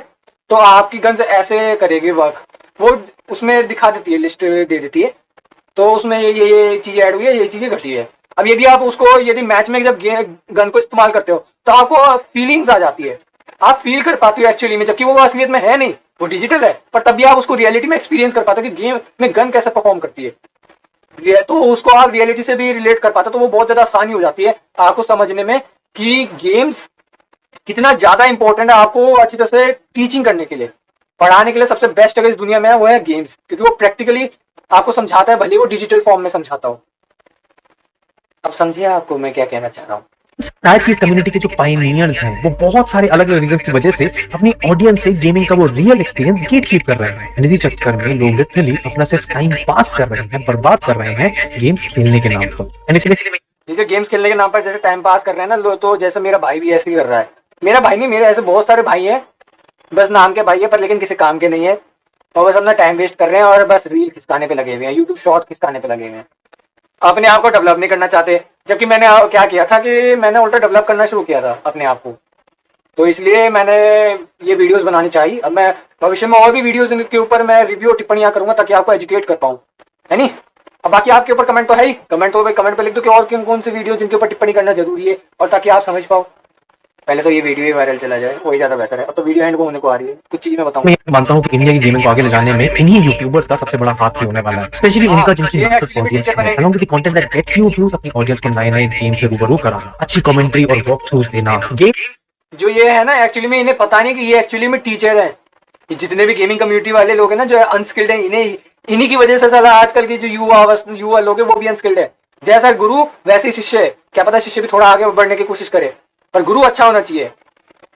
तो आपकी गन्स ऐसे करेगी वर्क। वो उसमें दिखा देती है, लिस्ट दे देती है, तो उसमें ये चीज ऐड हुई है, ये चीजें घटी है। अब यदि आप उसको यदि मैच में जब गन को इस्तेमाल करते हो तो आपको फीलिंग्स आ जाती है, आप फील कर पाते हो एक्चुअली में, जबकि वो असलियत में है नहीं, वो डिजिटल है, पर तब भी आप उसको रियलिटी में एक्सपीरियंस कर पाते हो कि गेम में गन कैसे परफॉर्म करती है, तो उसको आप रियलिटी से भी रिलेट कर पाते हो। तो वो बहुत ज्यादा आसानी हो जाती है आपको समझने में कि गेम्स कितना ज्यादा इंपॉर्टेंट है आपको अच्छी तरह से टीचिंग करने के लिए, पढ़ाने के लिए। सबसे बेस्ट अगर इस दुनिया में है वो है गेम्स, क्योंकि वो प्रैक्टिकली आपको समझाता है, भले वो डिजिटल फॉर्म में समझाता हो। अब समझिए आपको मैं क्या कहना चाह रहा हूँ। शायद कि इस कम्युनिटी के जो पायनियर्स हैं वो बहुत सारे अलग अलग रीजंस की वजह से अपनी ऑडियंस से गेमिंग का वो रियल एक्सपीरियंस गेट कीप कर रहे हैं। एंड इसी चक्कर में लोग लिटरली अपना सिर्फ टाइम पास कर रहे हैं, बर्बाद कर रहे हैं गेम्स खेलने के नाम पर। एंड इसलिए ये जो गेम्स खेलने के नाम पर जैसे टाइम पास कर रहे हैं ना, तो जैसे मेरा भाई भी ऐसे ही कर रहा है। मेरा भाई नहीं, मेरे ऐसे बहुत सारे भाई हैं, बस नाम के भाई है पर लेकिन किसी काम के नहीं है, और बस अपना टाइम वेस्ट कर रहे हैं और बस रील खिसकाने पे लगे हुए हैं, यूट्यूब शॉर्ट खिसकाने पे लगे हुए हैं, अपने आप को डेवलप नहीं करना चाहते। जबकि मैंने क्या किया था कि मैंने उल्टा डेवलप करना शुरू किया था अपने आप को, तो इसलिए मैंने ये वीडियोस बनानी चाहिए। अब मैं भविष्य में और भी वीडियोस के ऊपर मैं रिव्यू और टिप्पणियां करूंगा ताकि आपको एजुकेट कर पाऊँ, है नहीं। अब बाकी आपके ऊपर कमेंट तो है ही, कमेंट पे लिख दो कि और कौन से वीडियो जिनके ऊपर टिप्पणी करना जरूरी है, और ताकि आप समझ पाओ। पहले तो ये वीडियो ही वायरल चला जाए, वही ज्यादा बेहतर है। अब तो वीडियो एंड को होने को आ रही है, कुछ चीज मैं बताऊं। मैं मानता हूं कि इंडिया की गेमिंग को आगे ले जाने में इन्हीं यूट्यूबर्स का सबसे बड़ा हाथ भी होने वाला है, स्पेशली उनका जिनकी मकसद ऑडियंस है, along with the content that gets you views, अपनी ऑडियंस को नए नए गेम से रूबरू कराना, अच्छी कमेंट्री और वॉक थ्रूज देना। गेम जो ये है ना, एक्चुअली में इन्हें पता नहीं कि ये एक्चुअली में टीचर है। जितने भी गेमिंग कम्युनिटी वाले लोग हैं ना, जो अनस्किल्ड है, इन्हीं की वजह से साला आजकल की जो युवा लोग है वो भी अनस्किल्ड है। जैसा गुरु वैसे ही शिष्य है। क्या पता शिष्य भी थोड़ा आगे बढ़ने की कोशिश करे, पर गुरु अच्छा होना चाहिए।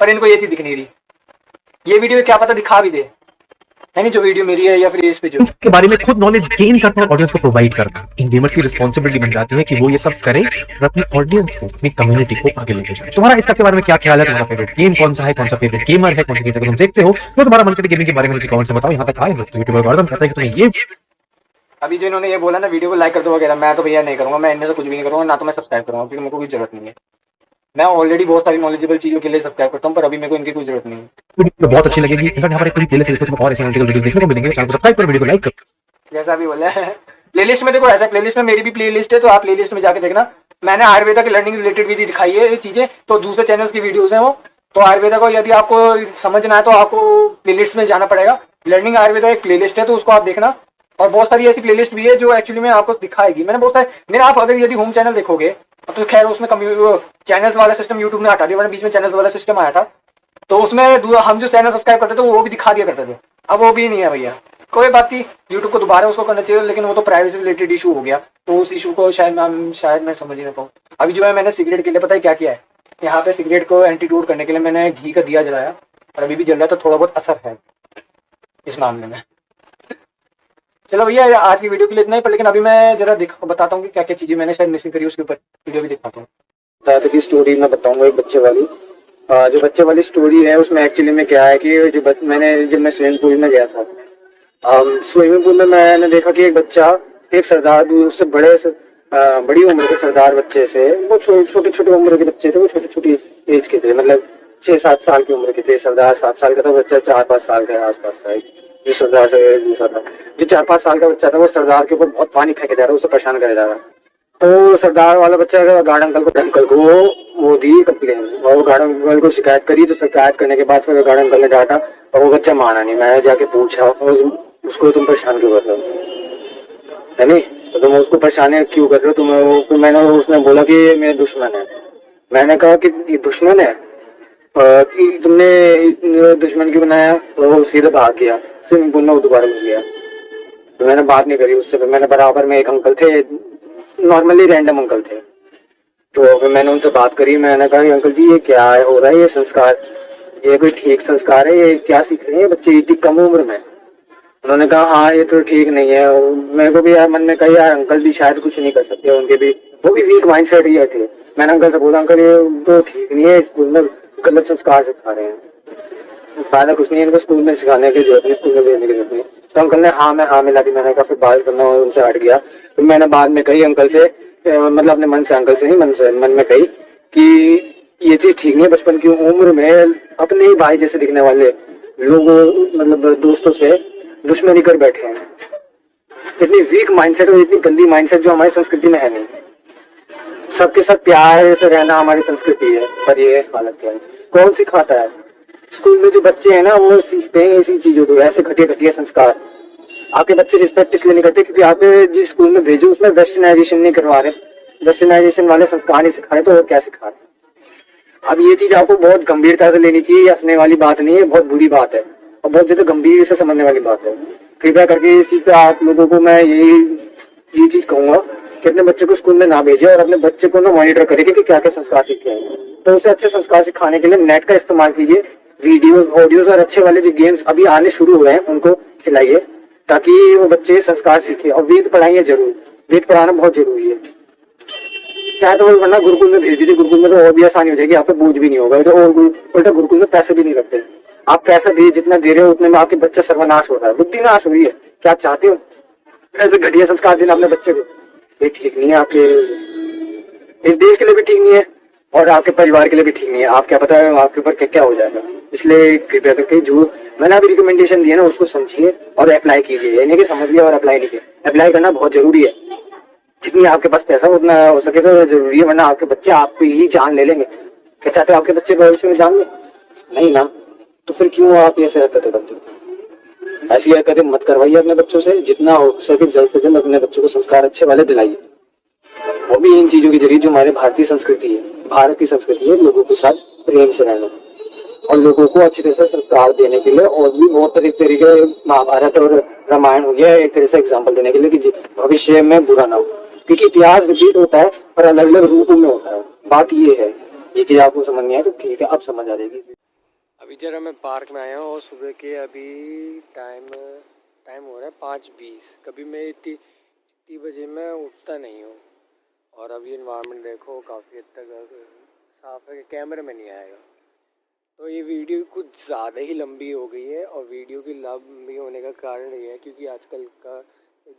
पर इनको ये चीज दिख नहीं रही। ये वीडियो क्या पता दिखा भी दे, है नहीं, जो वीडियो मेरी है या फिर इस पे जो के बारे में खुद नॉलेज गेन करना और ऑडियंस को प्रोवाइड करना, इन गेमर्स की रिस्पॉन्सिबिलिटी बन जाती है कि वो ये सब करें और अपनी ऑडियंस को, अपनी कम्युनिटी को आगे लेके जाए। तुम्हारा इस सब के बारे में क्या ख्याल है? तुम्हारा फेवरेट गेम कौन सा है? कौन सा फेवरेट गेमर है? कौन सी गेम तुम देखते हो? तो तुम्हारा मन करते गेमिंग के बारे में नीचे कमेंट से बताओ। यहाँ तक आए हो तो यूट्यूब एल्गोरिथम कहता है कि तुम्हें ये अभी जो इन्होंने ये बोला ना वीडियो को लाइक कर दो वगैरह, मैं तो भैया नहीं करूंगा। मैं इनमें से कुछ भी नहीं करूंगा, ना तो मैं सब्सक्राइब करूंगा, क्योंकि मेरे को कोई जरूरत नहीं है। मैं ऑलरेडी बहुत सारी नॉलेजेबल चीजों के लिए सब्सक्राइब करता हूं, पर अभी मेरे को इनकी कोई जरूरत नहीं है। वीडियो बहुत अच्छी लगेगी। इनफैक्ट यहाँ पर एक पूरी प्लेलिस्ट है जिसमें और ऐसे एनालिटिकल वीडियोस देखने को मिलेंगे। चैनल को सब्सक्राइब करो, वीडियो को लाइक करो। जैसा भी बोला है प्लेलिस्ट में, देखो ऐसा प्लेलिस्ट में मेरी भी प्लेलिस्ट है, तो आप प्लेलिस्ट में जाके देखना। मैंने आयुर्वेदा की लर्निंग रिलेटेड भी दिखाई है ये चीजें, तो दूसरे चैनल्स की वीडियोस हैं वो। तो आयुर्वेदा को यदि आपको समझना है तो आपको प्लेलिस्ट में जाना पड़ेगा। लर्निंग आयुर्वेदा एक प्लेलिस्ट है, तो उसको आप देखना। और बहुत सारी ऐसी प्लेलिस्ट भी है जो एक्चुअली में आपको दिखाएगी। मैंने बहुत सारे मेरा, आप अगर यदि होम चैनल देखोगे तो खैर उसमें चैनल्स वाला सिस्टम यूट्यूब ने हटा दिया, वरना बीच में चैनल्स वाला सिस्टम आया था, तो उसमें हम जो चैनल सब्सक्राइब करते थे वो भी दिखा दिया करते थे। अब वो भी नहीं है भैया, कोई बात नहीं, यूट्यूब को दोबारा उसको करना चाहिए, लेकिन वो तो प्राइवेसी रिलेटेड इशू हो गया, तो उस इशू को शायद मैं समझ ही ना पाऊँ। अभी जो है मैंने सिगरेट के लिए पता है क्या किया है, यहाँ पे सिगरेट को एंटीडोट करने के लिए मैंने घी का दिया जलाया, और अभी भी जल रहा है, तो थोड़ा बहुत असर है इस मामले में। चलो भैया आज की वीडियो के लिए इतना ही, पर लेकिन अभी मैं जरा बताता हूँ कि क्या क्या चीज़ें मैंने शायद मिसिंग करी, उसके ऊपर वीडियो भी दिखाता हूँ। की स्टोरी मैं बताऊंगा एक बच्चे वाली। जो बच्चे वाली स्टोरी है उसमें एक्चुअली में क्या है कि जब मैं स्विमिंग पूल में गया था, स्विमिंग पूल में मैंने देखा कि एक बच्चा एक सरदार, उससे बड़ी उम्र के सरदार बच्चे से, वो छोटे उम्र के बच्चे थे, वो छोटी एज के थे, मतलब 6-7 साल की उम्र के थे। सरदार 7 साल का था, बच्चा 4-5 साल के आसपास था। जो सरदार से दूसरा था, जो 4-5 साल का बच्चा था, वो सरदार के ऊपर बहुत पानी फेंके जा रहा है, उसे परेशान करे जा रहा है। तो सरदार वाला बच्चा गार्ड अंकल को वो दी कंप्लेन, और गार्ड अंकल को शिकायत करी। तो शिकायत करने के बाद फिर गार्ड अंकल ने डांटा, और वो बच्चा माना नहीं। मैंने जाके पूछा उसको, तुम परेशान क्यों कर रहे हो, है नहीं। तो तुम उसको परेशान क्यों कर रहे हो? फिर मैंने उसने बोला कि ये मेरा दुश्मन है। मैंने कहा कि ये दुश्मन है, कि तुमने दुश्मन क्यों बनाया? तो वो सीधे भाग गया, स्विमिंग पूल में वो दोबारा घुस गया। तो मैंने बात नहीं करी उससे। फिर मैंने बराबर में एक अंकल थे, नॉर्मली रैंडम अंकल थे, तो फिर मैंने उनसे बात करी। मैंने कहा अंकल जी ये क्या है हो रहा है, ये संस्कार, ये कोई ठीक संस्कार है? ये क्या सीख रहे हैं बच्चे इतनी कम उम्र में? उन्होंने कहा हाँ ये तो ठीक नहीं है। मेरे को भी यार मन में कहा यार अंकल भी शायद कुछ नहीं कर सकते, उनके भी वो भी वीक माइंड सेट ही थे। मैंने अंकल से बोला अंकल ये तो ठीक नहीं है, स्कूल में गलत संस्कार सिखा रहे हैं, फायदा कुछ नहीं है इनको स्कूल में सिखाने की जरूरत नहीं, स्कूल में भेजने की जरूरत नहीं। तो अंकल ने हाँ मिला दी। मैंने कहा फिर बात करना उनसे हट गया। फिर मैंने बाद में कही अंकल से, मतलब अपने मन से, अंकल से नहीं मन में कही कि ये चीज ठीक नहीं है। बचपन की उम्र में अपने ही भाई जैसे दिखने वाले लोगों, मतलब दोस्तों से दुश्मनी कर बैठे हैं। इतनी वीक माइंडसेट और इतनी गंदी माइंडसेट जो हमारी संस्कृति में है नहीं। सबके साथ प्यार से रहना हमारी संस्कृति है, पर ये हालत क्या है? कौन सिखाता है? स्कूल में जो बच्चे हैं ना वो सीखते हैं इसी चीजों को, ऐसे घटिया संस्कार। आपके बच्चे रिस्पेक्ट इसलिए नहीं करते क्योंकि आप जिस स्कूल में भेजो उसमें वेस्टर्नाइजेशन नहीं करवा रहे, वेस्टर्नाइजेशन वाले संस्कार नहीं सिखा रहे, तो और क्या सिखा रहे? अब ये चीज आपको बहुत गंभीरता से लेनी चाहिए, हंसने वाली बात नहीं है, बहुत बुरी बात है और बहुत ज्यादा गंभीर से समझने वाली बात है। कृपया करके इस चीज पे आप लोगों को मैं ये चीज कहूंगा कि अपने बच्चे को स्कूल में ना भेजे और अपने बच्चे को ना मॉनिटर करे कि क्या क्या संस्कार सीखे हैं। तो उसे अच्छे संस्कार सिखाने के लिए नेट का इस्तेमाल कीजिए, वीडियो ऑडियोज और अच्छे वाले जो गेम्स अभी आने शुरू हुए हैं उनको खिलाइए ताकि वो बच्चे संस्कार सीखे। और वेद पढ़ाइए जरूर, वेद पढ़ाना बहुत जरूरी है। चाहे तो वो वरना गुरुकुल में भेज दीजिए, गुरुकुल में तो और भी आसानी हो जाएगी, आप पे बोझ भी नहीं होगा। तो उल्टा गुरुकुल में पैसे भी नहीं लगते, आप पैसा भी जितना दे रहे हो उतने में आपके बच्चा सर्वनाश हो रहा है, बुद्धि नाश हो रही है। क्या आप चाहते हो ऐसे घटिया संस्कार देना अपने बच्चे को? ये ठीक नहीं है, आपके इस देश के लिए भी ठीक नहीं है और आपके परिवार के लिए भी ठीक नहीं है। आप क्या पता है आपके ऊपर क्या क्या हो जाएगा। इसलिए कृपया करके जो मैंने अभी रिकमेंडेशन दिया ना उसको समझिए और अप्लाई कीजिए, यानी कि समझ लिया और अप्लाई नहीं किया। अप्लाई करना बहुत जरूरी है, जितनी आपके पास पैसा उतना हो सके तो जरूरी है, वरना आपके बच्चे आपको ही जान ले लेंगे। क्या चाहते हो आपके बच्चे भविष्य में जान ले? नहीं ना, तो फिर क्यों आप ऐसे हरकतें करते हो? ऐसी हरकतें मत करवाइए अपने बच्चों से। जितना हो सके जल्द से जल्द अपने बच्चों को संस्कार अच्छे वाले दिलाइए, वो भी इन चीजों के जरिए जो हमारे भारतीय संस्कृति है, भारत की संस्कृति है, लोगों के साथ प्रेम से रहना और लोगों को अच्छी तरह से संस्कार देने के लिए। और भी बहुत तरीके महाभारत और रामायण हो गया एक तरह से एग्जाम्पल देने के लिए कि भविष्य में बुरा ना हो, क्योंकि इतिहास रिपीट होता है पर अलग अलग रूपों में होता है। बात ये है, ये चीज आपको समझ नहीं आए तो ठीक है, अब समझ आ जाएगी। अभी जरा मैं पार्क में आया हूँ और सुबह के अभी टाइम हो रहा है 5:20। कभी मैं इतनी बजे मैं उठता नहीं हूँ और अभी इन्वायरमेंट देखो काफ़ी हद तक साफ है, कैमरे में नहीं आएगा। तो ये वीडियो कुछ ज़्यादा ही लंबी हो गई है और वीडियो की लंबी होने का कारण ये है क्योंकि आजकल का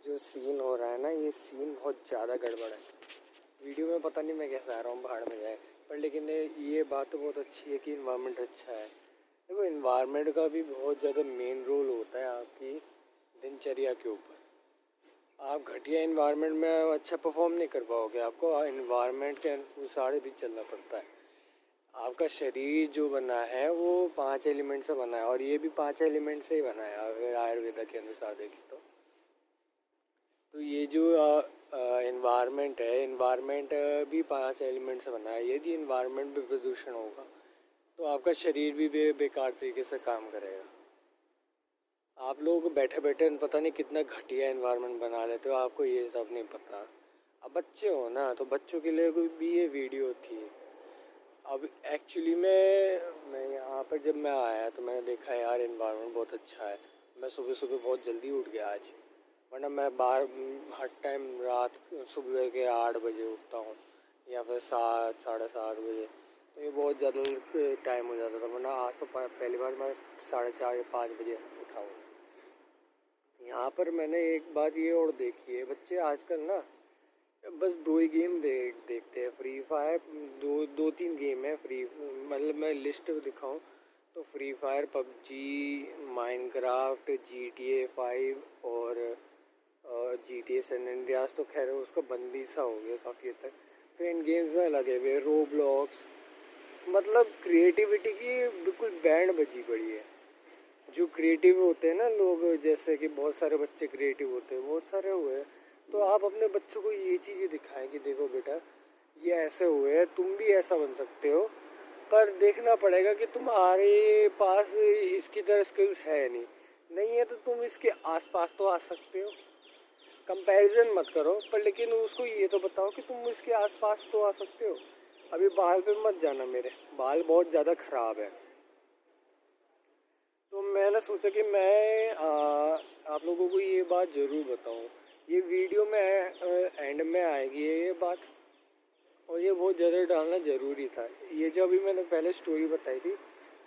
जो सीन हो रहा है ना, ये सीन बहुत ज़्यादा गड़बड़ है। वीडियो में पता नहीं मैं कैसे आ रहा हूँ, भाड़ में जाए, पर लेकिन ये बात तो बहुत अच्छी है कि इन्वायरमेंट अच्छा है। देखो इन्वायरमेंट का भी बहुत ज़्यादा मेन रोल होता है आपकी दिनचर्या के ऊपर। आप घटिया इन्वायरमेंट में अच्छा परफॉर्म नहीं कर पाओगे, आपको इन्वायरमेंट के अनुसार भी चलना पड़ता है। आपका शरीर जो बना है वो 5 एलिमेंट से बना है और ये भी 5 एलिमेंट से ही बना है अगर आयुर्वेदा के अनुसार देखें तो ये जो इन्वायरमेंट है, इन्वायरमेंट भी 5 एलिमेंट से बना है। यदि इन्वायरमेंट में प्रदूषण होगा तो आपका शरीर भी बेकार तरीके से काम करेगा। आप लोग बैठे बैठे पता नहीं कितना घटिया इन्वायरमेंट बना लेते हो, आपको ये सब नहीं पता। अब बच्चे हो ना, तो बच्चों के लिए भी ये वीडियो थी। अब एक्चुअली मैं यहाँ पर जब मैं आया तो मैंने देखा यार इन्वायरमेंट बहुत अच्छा है। मैं सुबह सुबह बहुत जल्दी उठ गया आज, वरना मैं हर टाइम रात सुबह के 8 बजे उठता हूँ या फिर 7 साढ़े 7 बजे, तो ये बहुत ज़्यादा टाइम हो जाता था। वरना आज तो पहली बार मैं 4:30 या 5 बजे उठा हूँ। यहाँ पर मैंने एक बात ये और देखी है, बच्चे आजकल ना बस 2 ही गेम देखते हैं, फ्री फायर। 2-3 गेम है फ्री, मतलब मैं लिस्ट दिखाऊँ तो free fire, PUBG, Minecraft, GTA 5 और GTA सैन एंड्रियास तो खैर उसका बंदी सा हो गया काफ़ी हद तक। तो इन गेम्स में लगे हुए रोब्लॉक्स, मतलब क्रिएटिविटी की बिल्कुल बैंड बजी पड़ी है। जो क्रिएटिव होते हैं ना लोग, जैसे कि बहुत सारे बच्चे क्रिएटिव होते हैं, बहुत सारे हुए तो आप अपने बच्चों को ये चीज़ें दिखाएं कि देखो बेटा ये ऐसे हुए हैं, तुम भी ऐसा बन सकते हो, पर देखना पड़ेगा कि तुम्हारे पास इसकी तरह स्किल्स है नहीं है तो तुम इसके आसपास तो आ सकते हो। कंपैरिजन मत करो, पर लेकिन उसको ये तो बताओ कि तुम इसके आसपास तो आ सकते हो। अभी बाल पे मत जाना, मेरे बाल बहुत ज़्यादा ख़राब है। तो मैंने सोचा कि मैं आप लोगों को ये बात ज़रूर बताऊं। ये वीडियो में एंड में आएगी ये बात, और ये बहुत ज़्यादा डालना ज़रूरी था। ये जो अभी मैंने पहले स्टोरी बताई थी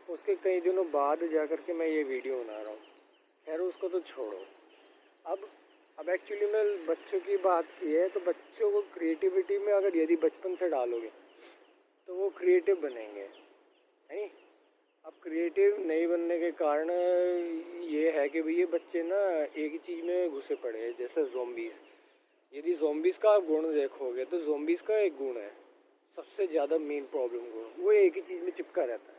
उसके कई दिनों बाद जा कर के मैं ये वीडियो बना रहा हूँ। खैर उसको तो छोड़ो। अब एक्चुअली मैं बच्चों की बात की है, तो बच्चों को क्रिएटिविटी में अगर यदि बचपन से डालोगे तो वो क्रिएटिव बनेंगे, है नहीं। अब क्रिएटिव नहीं बनने के कारण ये है कि भाई ये बच्चे ना एक ही चीज़ में घुसे पड़े हैं, जैसे ज़ॉम्बीज़। यदि ज़ॉम्बीज़ का आप गुण देखोगे तो ज़ॉम्बीज़ का एक गुण है, सबसे ज़्यादा मेन प्रॉब्लम गुण, वो एक ही चीज़ में चिपका रहता है।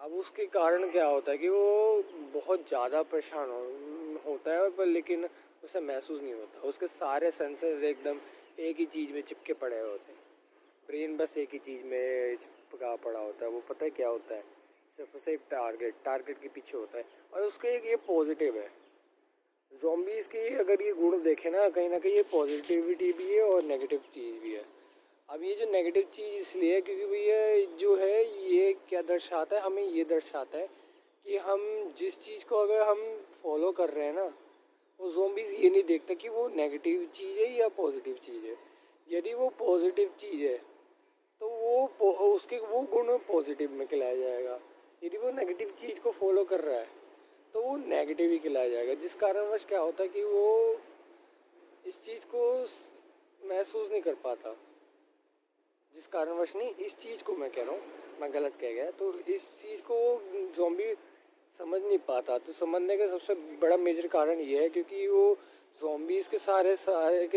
अब उसके कारण क्या होता है कि वो बहुत ज़्यादा परेशान होता है, पर लेकिन उसे महसूस नहीं होता। उसके सारे सेंसर्स एकदम एक ही चीज़ में चिपके पड़े होते हैं, ब्रेन बस एक ही चीज़ में चिपका पड़ा होता है। वो पता है क्या होता है, सिर्फ उसे एक टारगेट के पीछे होता है। और उसका एक ये पॉजिटिव है, ज़ॉम्बीज़ की अगर ये गुण देखें ना कहीं ये पॉजिटिविटी भी है और नेगेटिव चीज़ भी है। अब ये जो नेगेटिव चीज़ इसलिए है क्योंकि भैया जो है ये क्या दर्शाता है, हमें ये दर्शाता है कि हम जिस चीज़ को अगर हम फॉलो कर रहे हैं ना, वो ज़ॉम्बीज़ ये नहीं देखता कि वो नेगेटिव चीज़ है या पॉजिटिव चीज़ है। यदि वो पॉजिटिव चीज़ है तो वो गुण पॉजिटिव में खिलाया जाएगा। यदि वो नेगेटिव चीज़ को फॉलो कर रहा है तो वो नेगेटिव ही खिलाया जाएगा। जिस कारणवश क्या होता है कि वो इस चीज़ को महसूस नहीं कर पाता। जिस कारणवश नहीं, इस चीज़ को मैं कह रहा हूँ, मैं गलत कह गया। तो इस चीज़ को ज़ॉम्बी समझ नहीं पाता। तो समझने का सबसे बड़ा मेजर कारण ये है क्योंकि वो ज़ॉम्बीज़ के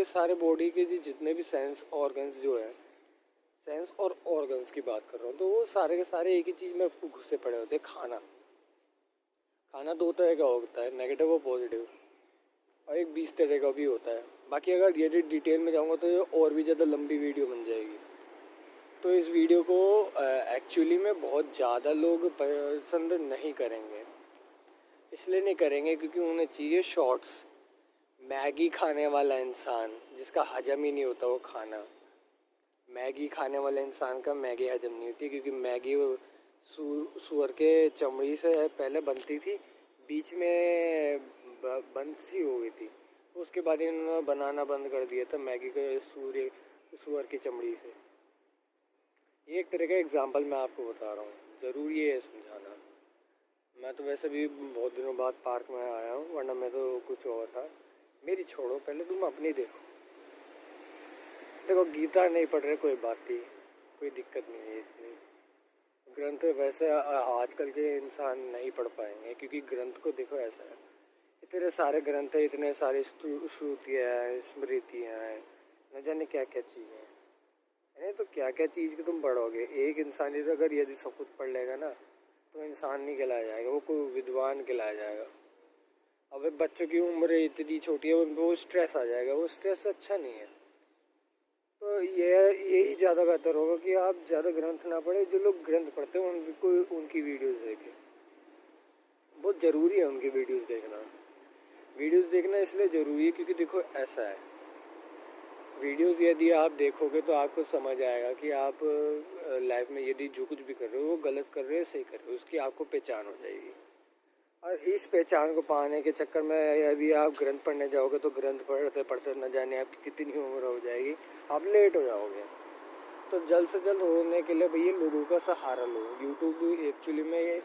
सारे बॉडी के जितने भी सेंस ऑर्गन्स जो है, सेंस और ऑर्गन्स की बात कर रहा हूँ, तो वो सारे के सारे एक ही चीज़ में घुसे पड़े होते हैं। खाना दो तरह का होता है, नेगेटिव और पॉजिटिव, और एक 20 तरह का भी होता है। बाकी अगर ये डिटेल में जाऊँगा तो ये और भी ज़्यादा लंबी वीडियो बन जाएगी। तो इस वीडियो को एक्चुअली में बहुत ज़्यादा लोग पसंद नहीं करेंगे। इसलिए नहीं करेंगे क्योंकि उन्हें चाहिए शॉर्ट्स। मैगी खाने वाला इंसान जिसका हजम ही नहीं होता वो खाना, मैगी खाने वाले इंसान का मैगी हजम नहीं होती, क्योंकि मैगी सूअर के चमड़ी से पहले बनती थी, बीच में बंद सी हो गई थी, उसके बाद इन्होंने बनाना बंद कर दिया था मैगी के सूअर की चमड़ी से। ये एक तरह का एग्जांपल मैं आपको बता रहा हूँ, ज़रूरी है समझाना। मैं तो वैसे भी बहुत दिनों बाद पार्क में आया हूँ, वरना मैं तो कुछ और था। मेरी छोड़ो, पहले तुम अपनी देखो। गीता नहीं पढ़ रहे कोई बात नहीं, कोई दिक्कत नहीं है इतनी। ग्रंथ वैसे आजकल के इंसान नहीं पढ़ पाएंगे क्योंकि ग्रंथ को देखो ऐसा है, इतने सारे ग्रंथ है, इतने सारे श्रुतियाँ हैं, स्मृतियाँ हैं, न जाने क्या क्या चीज़ें हैं। तो क्या क्या चीज़ की तुम पढ़ोगे। एक इंसान अगर यदि सब कुछ पढ़ लेगा ना तो इंसान नहीं कहलाया जाएगा, वो कोई विद्वान कहलाया जाएगा। अब बच्चों की उम्र इतनी छोटी है, उनको वो स्ट्रेस आ जाएगा, वो स्ट्रेस अच्छा नहीं है। तो यही ज़्यादा बेहतर होगा कि आप ज़्यादा ग्रंथ ना पढ़े। जो लोग ग्रंथ पढ़ते हैं उनको उनकी वीडियोस देखें, बहुत ज़रूरी है उनकी वीडियोस देखना इसलिए ज़रूरी है क्योंकि देखो ऐसा है, वीडियोस यदि आप देखोगे तो आपको समझ आएगा कि आप लाइफ में यदि जो कुछ भी कर रहे हो वो गलत कर रहे हो सही कर रहे हो, उसकी आपको पहचान हो जाएगी। और इस पहचान को पाने के चक्कर में यदि आप ग्रंथ पढ़ने जाओगे तो ग्रंथ पढ़ते पढ़ते न जाने आपकी कितनी उम्र हो जाएगी, आप लेट हो जाओगे। तो जल्द से जल्द होने के लिए भैया लोगों का सहारा लो। यूट्यूब एक्चुअली में ये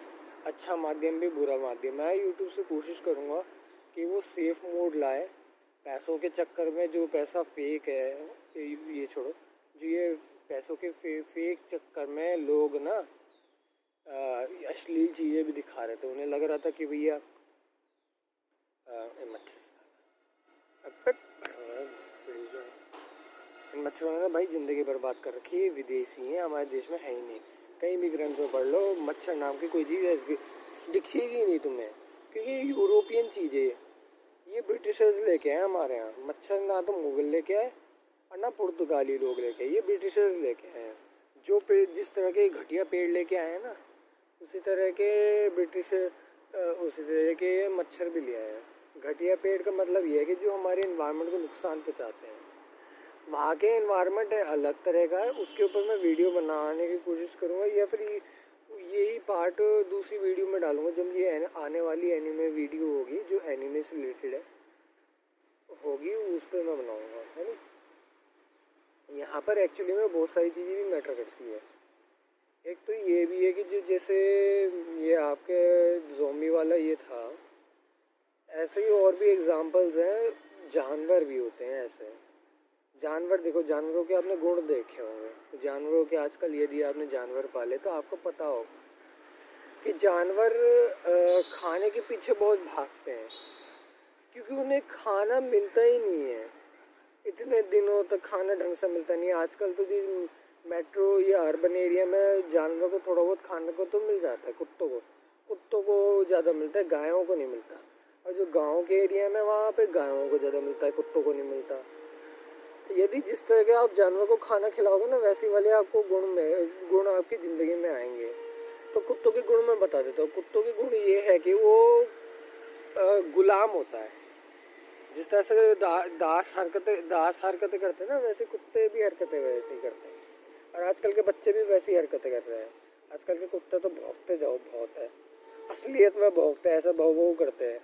अच्छा माध्यम भी बुरा माध्यम है। यूट्यूब से कोशिश करूँगा कि वो सेफ मोड लाए। पैसों के चक्कर में जो पैसा फेक है, ये छोड़ो, जो ये पैसों के फेक चक्कर में लोग ना अश्लील चीज़ें भी दिखा रहे थे। उन्हें लग रहा था कि भैया इन मच्छरों ने ना भाई ज़िंदगी बर्बाद कर रखी है। विदेशी हैं, हमारे देश में है ही नहीं। कहीं भी ग्रंथ में पढ़ लो, मच्छर नाम की कोई चीज़ दिखेगी नहीं तुम्हें, क्योंकि यूरोपियन चीज़ें ये ब्रिटिशर्स लेके आए हमारे यहाँ। मच्छर ना तो मुगल लेके आए और ना पुर्तगाली लोग लेके आए, ये ब्रिटिशर्स लेके आए हैं। जो पेड़, जिस तरह के घटिया पेड़ लेके आए हैं ना, उसी तरह के उसी तरह के मच्छर भी ले आए हैं। घटिया पेड़ का मतलब ये है कि जो हमारे इन्वायरमेंट को नुकसान पहुँचाते हैं। वहाँ के इन्वायरमेंट अलग तरह का है, उसके ऊपर मैं वीडियो बनाने की कोशिश करूँगा, या फिर यही पार्ट दूसरी वीडियो में डालूँगा जब ये आने वाली एनिमे वीडियो होगी जो एनिमे से रिलेटेड है होगी, उस पर मैं बनाऊँगा, है ना। यहाँ पर एक्चुअली में बहुत सारी चीज़ें भी मैटर करती है। एक तो ये भी है कि जो जैसे ये आपके ज़ॉम्बी वाला ये था, ऐसे ही और भी एग्जांपल्स हैं। जानवर भी होते हैं ऐसे। जानवर देखो, जानवरों के आपने गुण देखे होंगे। जानवरों के आजकल यदि आपने जानवर पाले तो आपको पता हो कि जानवर खाने के पीछे बहुत भागते हैं, क्योंकि उन्हें खाना मिलता ही नहीं है। इतने दिनों तक खाना ढंग से मिलता नहीं है। आजकल तो जी मेट्रो या अर्बन एरिया में जानवरों को थोड़ा बहुत खाने को तो मिल जाता है। कुत्तों को ज़्यादा मिलता है, गायों को नहीं मिलता। और जो गाँव के एरिया में वहाँ पे गायों को ज़्यादा मिलता है, कुत्तों को नहीं मिलता। यदि जिस तरह के आप जानवर को खाना खिलाओगे ना, वैसे वाले आपको गुण आपकी ज़िंदगी में आएंगे। तो कुत्तों के गुण मैं बता देता हूँ। कुत्तों के गुण ये है कि वो गुलाम होता है। जिस तरह से दास हरकतें करते हैं ना, वैसे कुत्ते भी हरकतें वैसे ही करते हैं। और आजकल के बच्चे भी वैसी हरकतें कर रहे हैं। आजकल के कुत्ते तो भौंकते जाओ बहुत है, असलियत में भौंकते हैं, ऐसा भौ करते हैं।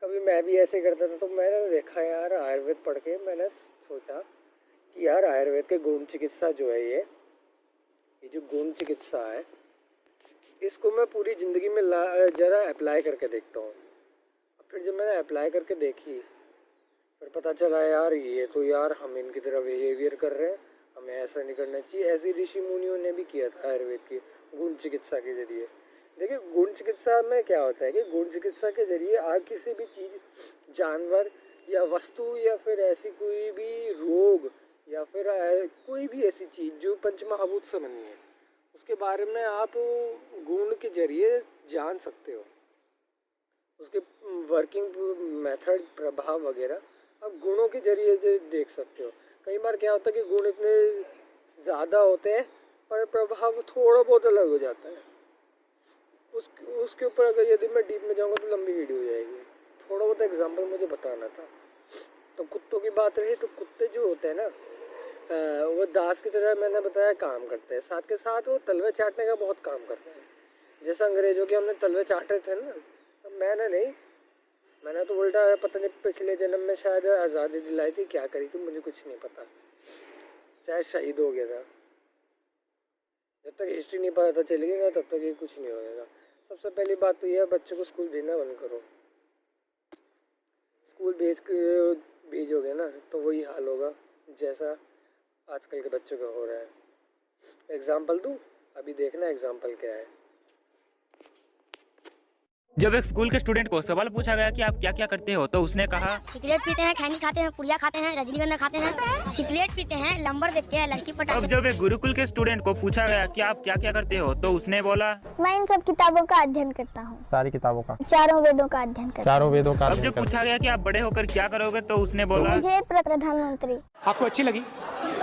कभी मैं भी ऐसे करता था, तो मैंने देखा यार, आयुर्वेद पढ़ के मैंने सोचा कि यार आयुर्वेद के गुण चिकित्सा जो है, ये जो गुण चिकित्सा है, इसको मैं पूरी ज़िंदगी में ज़रा अप्लाई करके देखता हूँ। फिर जब मैंने अप्लाई करके देखी, फिर पता चला यार ये तो यार हम इनकी तरह बिहेवियर कर रहे हैं, हमें ऐसा नहीं करना चाहिए। ऐसे ऋषि मुनियों ने भी किया था आयुर्वेद की गुण चिकित्सा के जरिए। देखिए, गुण चिकित्सा में क्या होता है कि गुण चिकित्सा के जरिए आप किसी भी चीज़, जानवर या वस्तु या फिर ऐसी कोई भी रोग या फिर कोई भी ऐसी चीज़ जो पंचमहाभूत से बनी है, उसके बारे में आप गुण के जरिए जान सकते हो। उसके वर्किंग मेथड, प्रभाव वगैरह आप गुणों के जरिए देख सकते हो। कई बार क्या होता है कि गुण इतने ज़्यादा होते हैं पर प्रभाव थोड़ा बहुत अलग हो जाता है। उसके ऊपर अगर यदि मैं डीप में जाऊँगा तो लंबी वीडियो हो जाएगी। थोड़ा बहुत एग्जांपल मुझे बताना था। तो कुत्तों की बात रही, तो कुत्ते जो होते हैं ना, वो दास की तरह मैंने बताया काम करते हैं। साथ के साथ वो तलवे चाटने का बहुत काम करते हैं। जैसे अंग्रेज़ों के हमने तलवे चाटे थे ना, मैंने तो उल्टा पता नहीं पिछले जन्म में शायद आज़ादी दिलाई थी, क्या करी थी मुझे कुछ नहीं पता, शायद शहीद हो गया था। जब तक हिस्ट्री नहीं पता चलेगी ना, तब तक ये कुछ नहीं होगा। सबसे पहली बात तो ये है, बच्चों को स्कूल भेजना बंद करो। स्कूल भेजोगे ना तो वही हाल होगा जैसा आजकल के बच्चों का हो रहा है। एग्जाम्पल दूँ, अभी देखना एग्जाम्पल क्या है। जब एक स्कूल के स्टूडेंट को सवाल पूछा गया कि आप क्या क्या करते हो, तो उसने कहा सिगरेट पीते हैं, खैनी खाते हैं, पुड़िया खाते हैं, रजनीगंधा खाते हैं। सिगरेट पीते हैं, लंबर देखते हैं, लड़की पटाते हैं। अब जब एक गुरुकुल के स्टूडेंट को पूछा गया कि आप क्या क्या करते हो, तो उसने बोला मैं इन सब किताबों का अध्ययन करता हूँ। सारी किताबों का, चारों वेदों का अध्ययन करता हूँ। चारों वेदों का। अब जब पूछा गया कि आप बड़े होकर क्या करोगे, तो उसने बोला मुझे प्रधानमंत्री। आपको अच्छी लगी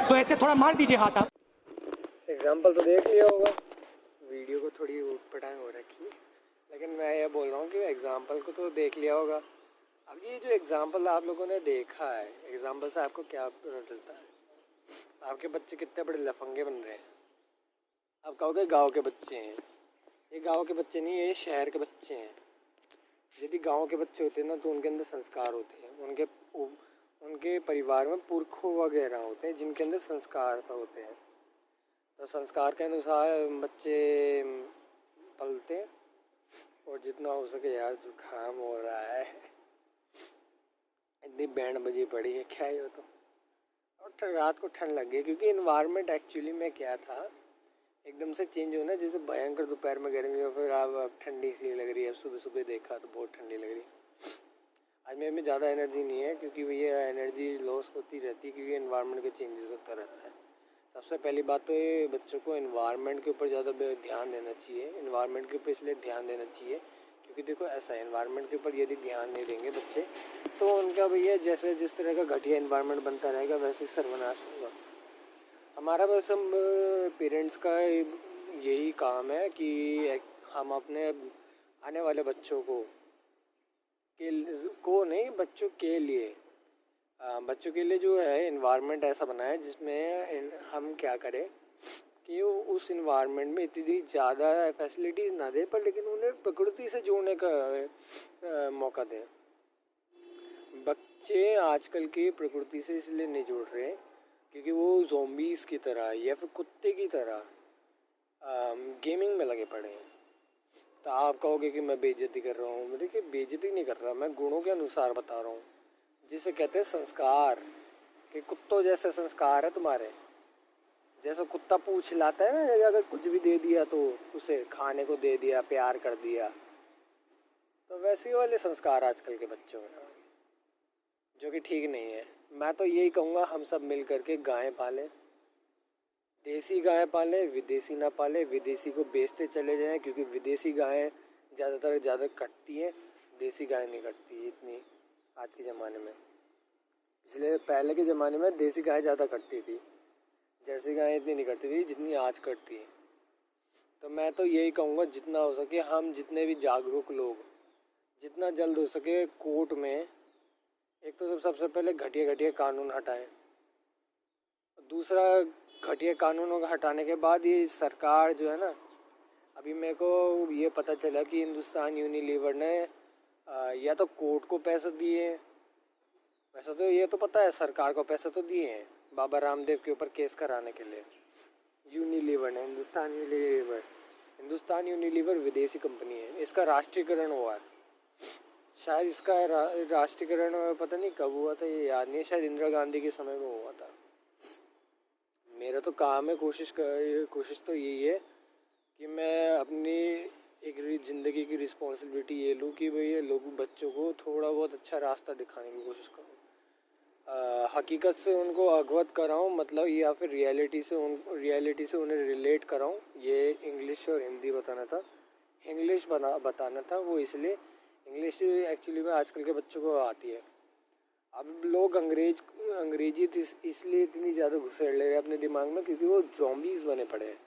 तो ऐसे थोड़ा मार दीजिए हाथ आप। एग्जाम्पल तो देख लिया होगा, वीडियो को थोड़ी ऊटपटांग हो रखी है, लेकिन मैं ये बोल रहा हूँ कि एग्जाम्पल को तो देख लिया होगा। अब ये जो एग्जाम्पल आप लोगों ने देखा है, एग्जाम्पल से आपको क्या पता चलता है? आपके बच्चे कितने बड़े लफंगे बन रहे हैं। आप कहोगे गांव के बच्चे हैं, ये गांव के बच्चे नहीं, ये शहर के बच्चे हैं। यदि गांव के बच्चे होते हैं ना, तो उनके अंदर संस्कार होते हैं, उनके परिवार में पुरखों वगैरह होते हैं जिनके अंदर संस्कार होते हैं। तो संस्कार के अनुसार बच्चे पलते हैं। और जितना हो सके यार, जुकाम हो रहा है, इतनी बैंड बजी पड़ी है, क्या ही हो तो। और रात को ठंड लग गई, क्योंकि इन्वायरमेंट एक्चुअली में क्या था, एकदम से चेंज होना। जैसे भयंकर दोपहर में गर्मी हो, फिर अब ठंडी सी लग रही है। सुबह सुबह देखा तो बहुत ठंडी लग रही। आज मेरे में ज़्यादा एनर्जी नहीं है, क्योंकि ये एनर्जी लॉस होती रहती है, क्योंकि इन्वायरमेंट के चेंजेस होता रहता है। सबसे पहली बात तो ये, बच्चों को इन्वायरमेंट के ऊपर ज़्यादा ध्यान देना चाहिए। इन्वायरमेंट के ऊपर इसलिए ध्यान देना चाहिए क्योंकि देखो ऐसा है, एनवायरनमेंट के ऊपर यदि ध्यान नहीं देंगे बच्चे तो उनका भैया जैसे जिस तरह का घटिया एनवायरनमेंट बनता रहेगा वैसे सर्वनाश होगा। हमारा बस हम पेरेंट्स का यही काम है कि हम अपने आने वाले बच्चों को नहीं, बच्चों के लिए जो है इन्वायरमेंट ऐसा बनाए जिसमें हम क्या करें कि उस इन्वायरमेंट में इतनी ज़्यादा फैसिलिटीज़ ना दे, पर लेकिन उन्हें प्रकृति से जोड़ने का मौका दें। बच्चे आजकल के प्रकृति से इसलिए नहीं जुड़ रहे क्योंकि वो ज़ॉम्बीज़ की तरह या फिर कुत्ते की तरह गेमिंग में लगे पड़े हैं। तो आप कहोगे कि मैं बेइज्जती कर रहा हूँ, देखिए बेइज्जती नहीं कर रहा, मैं गुणों के अनुसार बता रहा हूँ, जिसे कहते हैं संस्कार, कि कुत्तों जैसे संस्कार है तुम्हारे। जैसे कुत्ता पूछ लाता है ना, अगर कुछ भी दे दिया तो उसे खाने को दे दिया, प्यार कर दिया, तो वैसे वाले संस्कार आजकल के बच्चों में, जो कि ठीक नहीं है। मैं तो यही कहूँगा हम सब मिल करके गायें पालें, देसी गायें पालें, विदेशी ना पालें। विदेशी को बेचते चले जाएं क्योंकि विदेशी गायें ज़्यादा कटती हैं, देसी गायें नहीं कटती इतनी आज के ज़माने में। इसलिए पहले के ज़माने में देसी गायें ज़्यादा कटती थी, जर्सी गायें इतनी नहीं करती थी जितनी आज करती हैं। तो मैं तो यही कहूँगा जितना हो सके हम जितने भी जागरूक लोग जितना जल्द हो सके कोर्ट में एक तो सबसे पहले घटिया कानून हटाएं। दूसरा, घटिया कानूनों को हटाने के बाद ये सरकार जो है ना, अभी मेरे को ये पता चला कि हिंदुस्तान यूनिलीवर ने या तो कोर्ट को पैसे दिए हैं, वैसे तो ये तो पता है सरकार को पैसे तो दिए हैं बाबा रामदेव के ऊपर केस कराने के लिए। यूनिलीवर ने, हिंदुस्तान यूनिलीवर विदेशी कंपनी है, इसका राष्ट्रीयकरण हुआ है। शायद इसका राष्ट्रीयकरण पता नहीं कब हुआ था, ये याद नहीं, शायद इंदिरा गांधी के समय में हुआ था। मेरा तो काम है, कोशिश तो यही है कि मैं अपनी एक ज़िंदगी की रिस्पॉन्सिबिलिटी ये लूँ कि भाई ये लोग बच्चों को थोड़ा बहुत अच्छा रास्ता दिखाने की कोशिश करूँ, हकीकत से उनको अवगत कराऊँ, मतलब या फिर रियलिटी से उन्हें रिलेट कराऊँ। ये इंग्लिश और हिंदी बताना था, इंग्लिश बताना था, वो इसलिए इंग्लिश एक्चुअली में आजकल के बच्चों को आती है। अब लोग अंग्रेजी इसलिए इतनी ज़्यादा घुसेड़ ले रहे हैं अपने दिमाग में क्योंकि वो ज़ॉम्बीज़ बने पड़े हैं।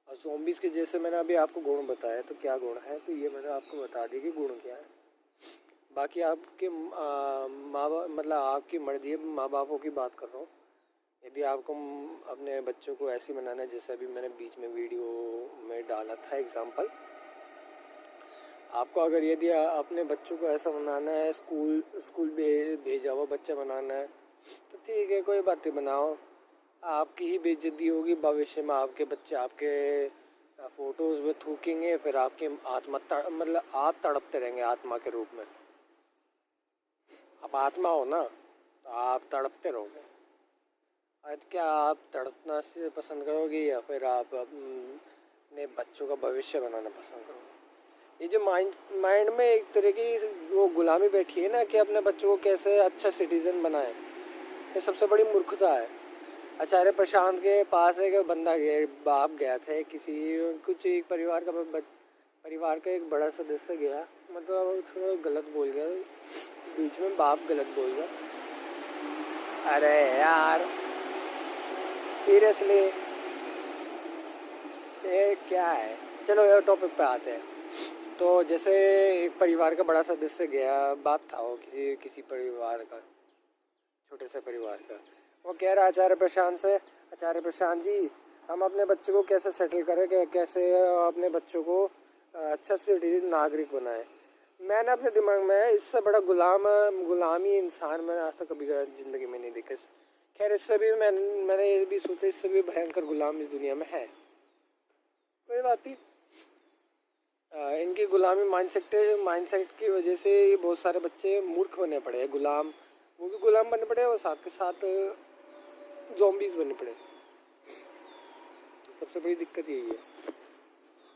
और ज़ॉम्बीज़ के जैसे मैंने अभी आपको गुण बताया, तो क्या गुण है, तो ये मैंने आपको बता दिया कि गुण क्या है। बाकी आपके मतलब आपकी मर्जी है, माँ बापों की बात कर रहा हूँ। यदि आपको अपने बच्चों को ऐसे बनाना है जैसे अभी मैंने बीच में वीडियो में डाला था एग्जाम्पल, आपको अगर यदि अपने बच्चों को ऐसा बनाना है, स्कूल भेजा हुआ बच्चा बनाना है, तो ठीक है, कोई बात नहीं, बनाओ। आपकी ही बेइज्जती होगी भविष्य में, आपके बच्चे आपके फ़ोटोज़ में थूकेंगे, फिर आपकी आत्मा मतलब आप तड़पते रहेंगे आत्मा के रूप में। आप आत्मा हो ना, तो आप तड़पते रहोगे। आज क्या आप तड़पना से पसंद करोगे या फिर आप अपने बच्चों का भविष्य बनाना पसंद करोगे? ये जो माइंड में एक तरह की वो गुलामी बैठी है ना कि अपने बच्चों को कैसे अच्छा सिटीज़न बनाए, ये सबसे बड़ी मूर्खता है। आचार्य प्रशांत के पास एक बंदा बाप गया था, एक परिवार का एक बड़ा सदस्य गया, मतलब थोड़ा गलत बोल गया, बीच में बाप गलत बोल गया। अरे यार सीरियसली ये क्या है। चलो यार टॉपिक पे आते हैं। तो जैसे एक परिवार का बड़ा सदस्य गया, बाप था वो किसी परिवार का, छोटे से परिवार का। वो कह रहा आचार्य प्रशांत से, आचार्य प्रशांत जी हम अपने बच्चों को कैसे सेटल करें, कैसे अपने बच्चों को अच्छा सिटीजन नागरिक बनाएं। मैंने अपने दिमाग में इससे बड़ा गुलामी इंसान मैंने आज तक कभी ज़िंदगी में नहीं देखा। खैर इससे भी मैंने ये भी सोचा इससे भी भयंकर गुलाम इस दुनिया में है। कोई बात नहीं, इनकी गुलामी माइंडसेट की वजह से बहुत सारे बच्चे मूर्ख बने पड़े हैं, वो भी गुलाम बने पड़े और साथ के साथ ज़ॉम्बीज़ बने पड़े। सबसे बड़ी दिक्कत यही है।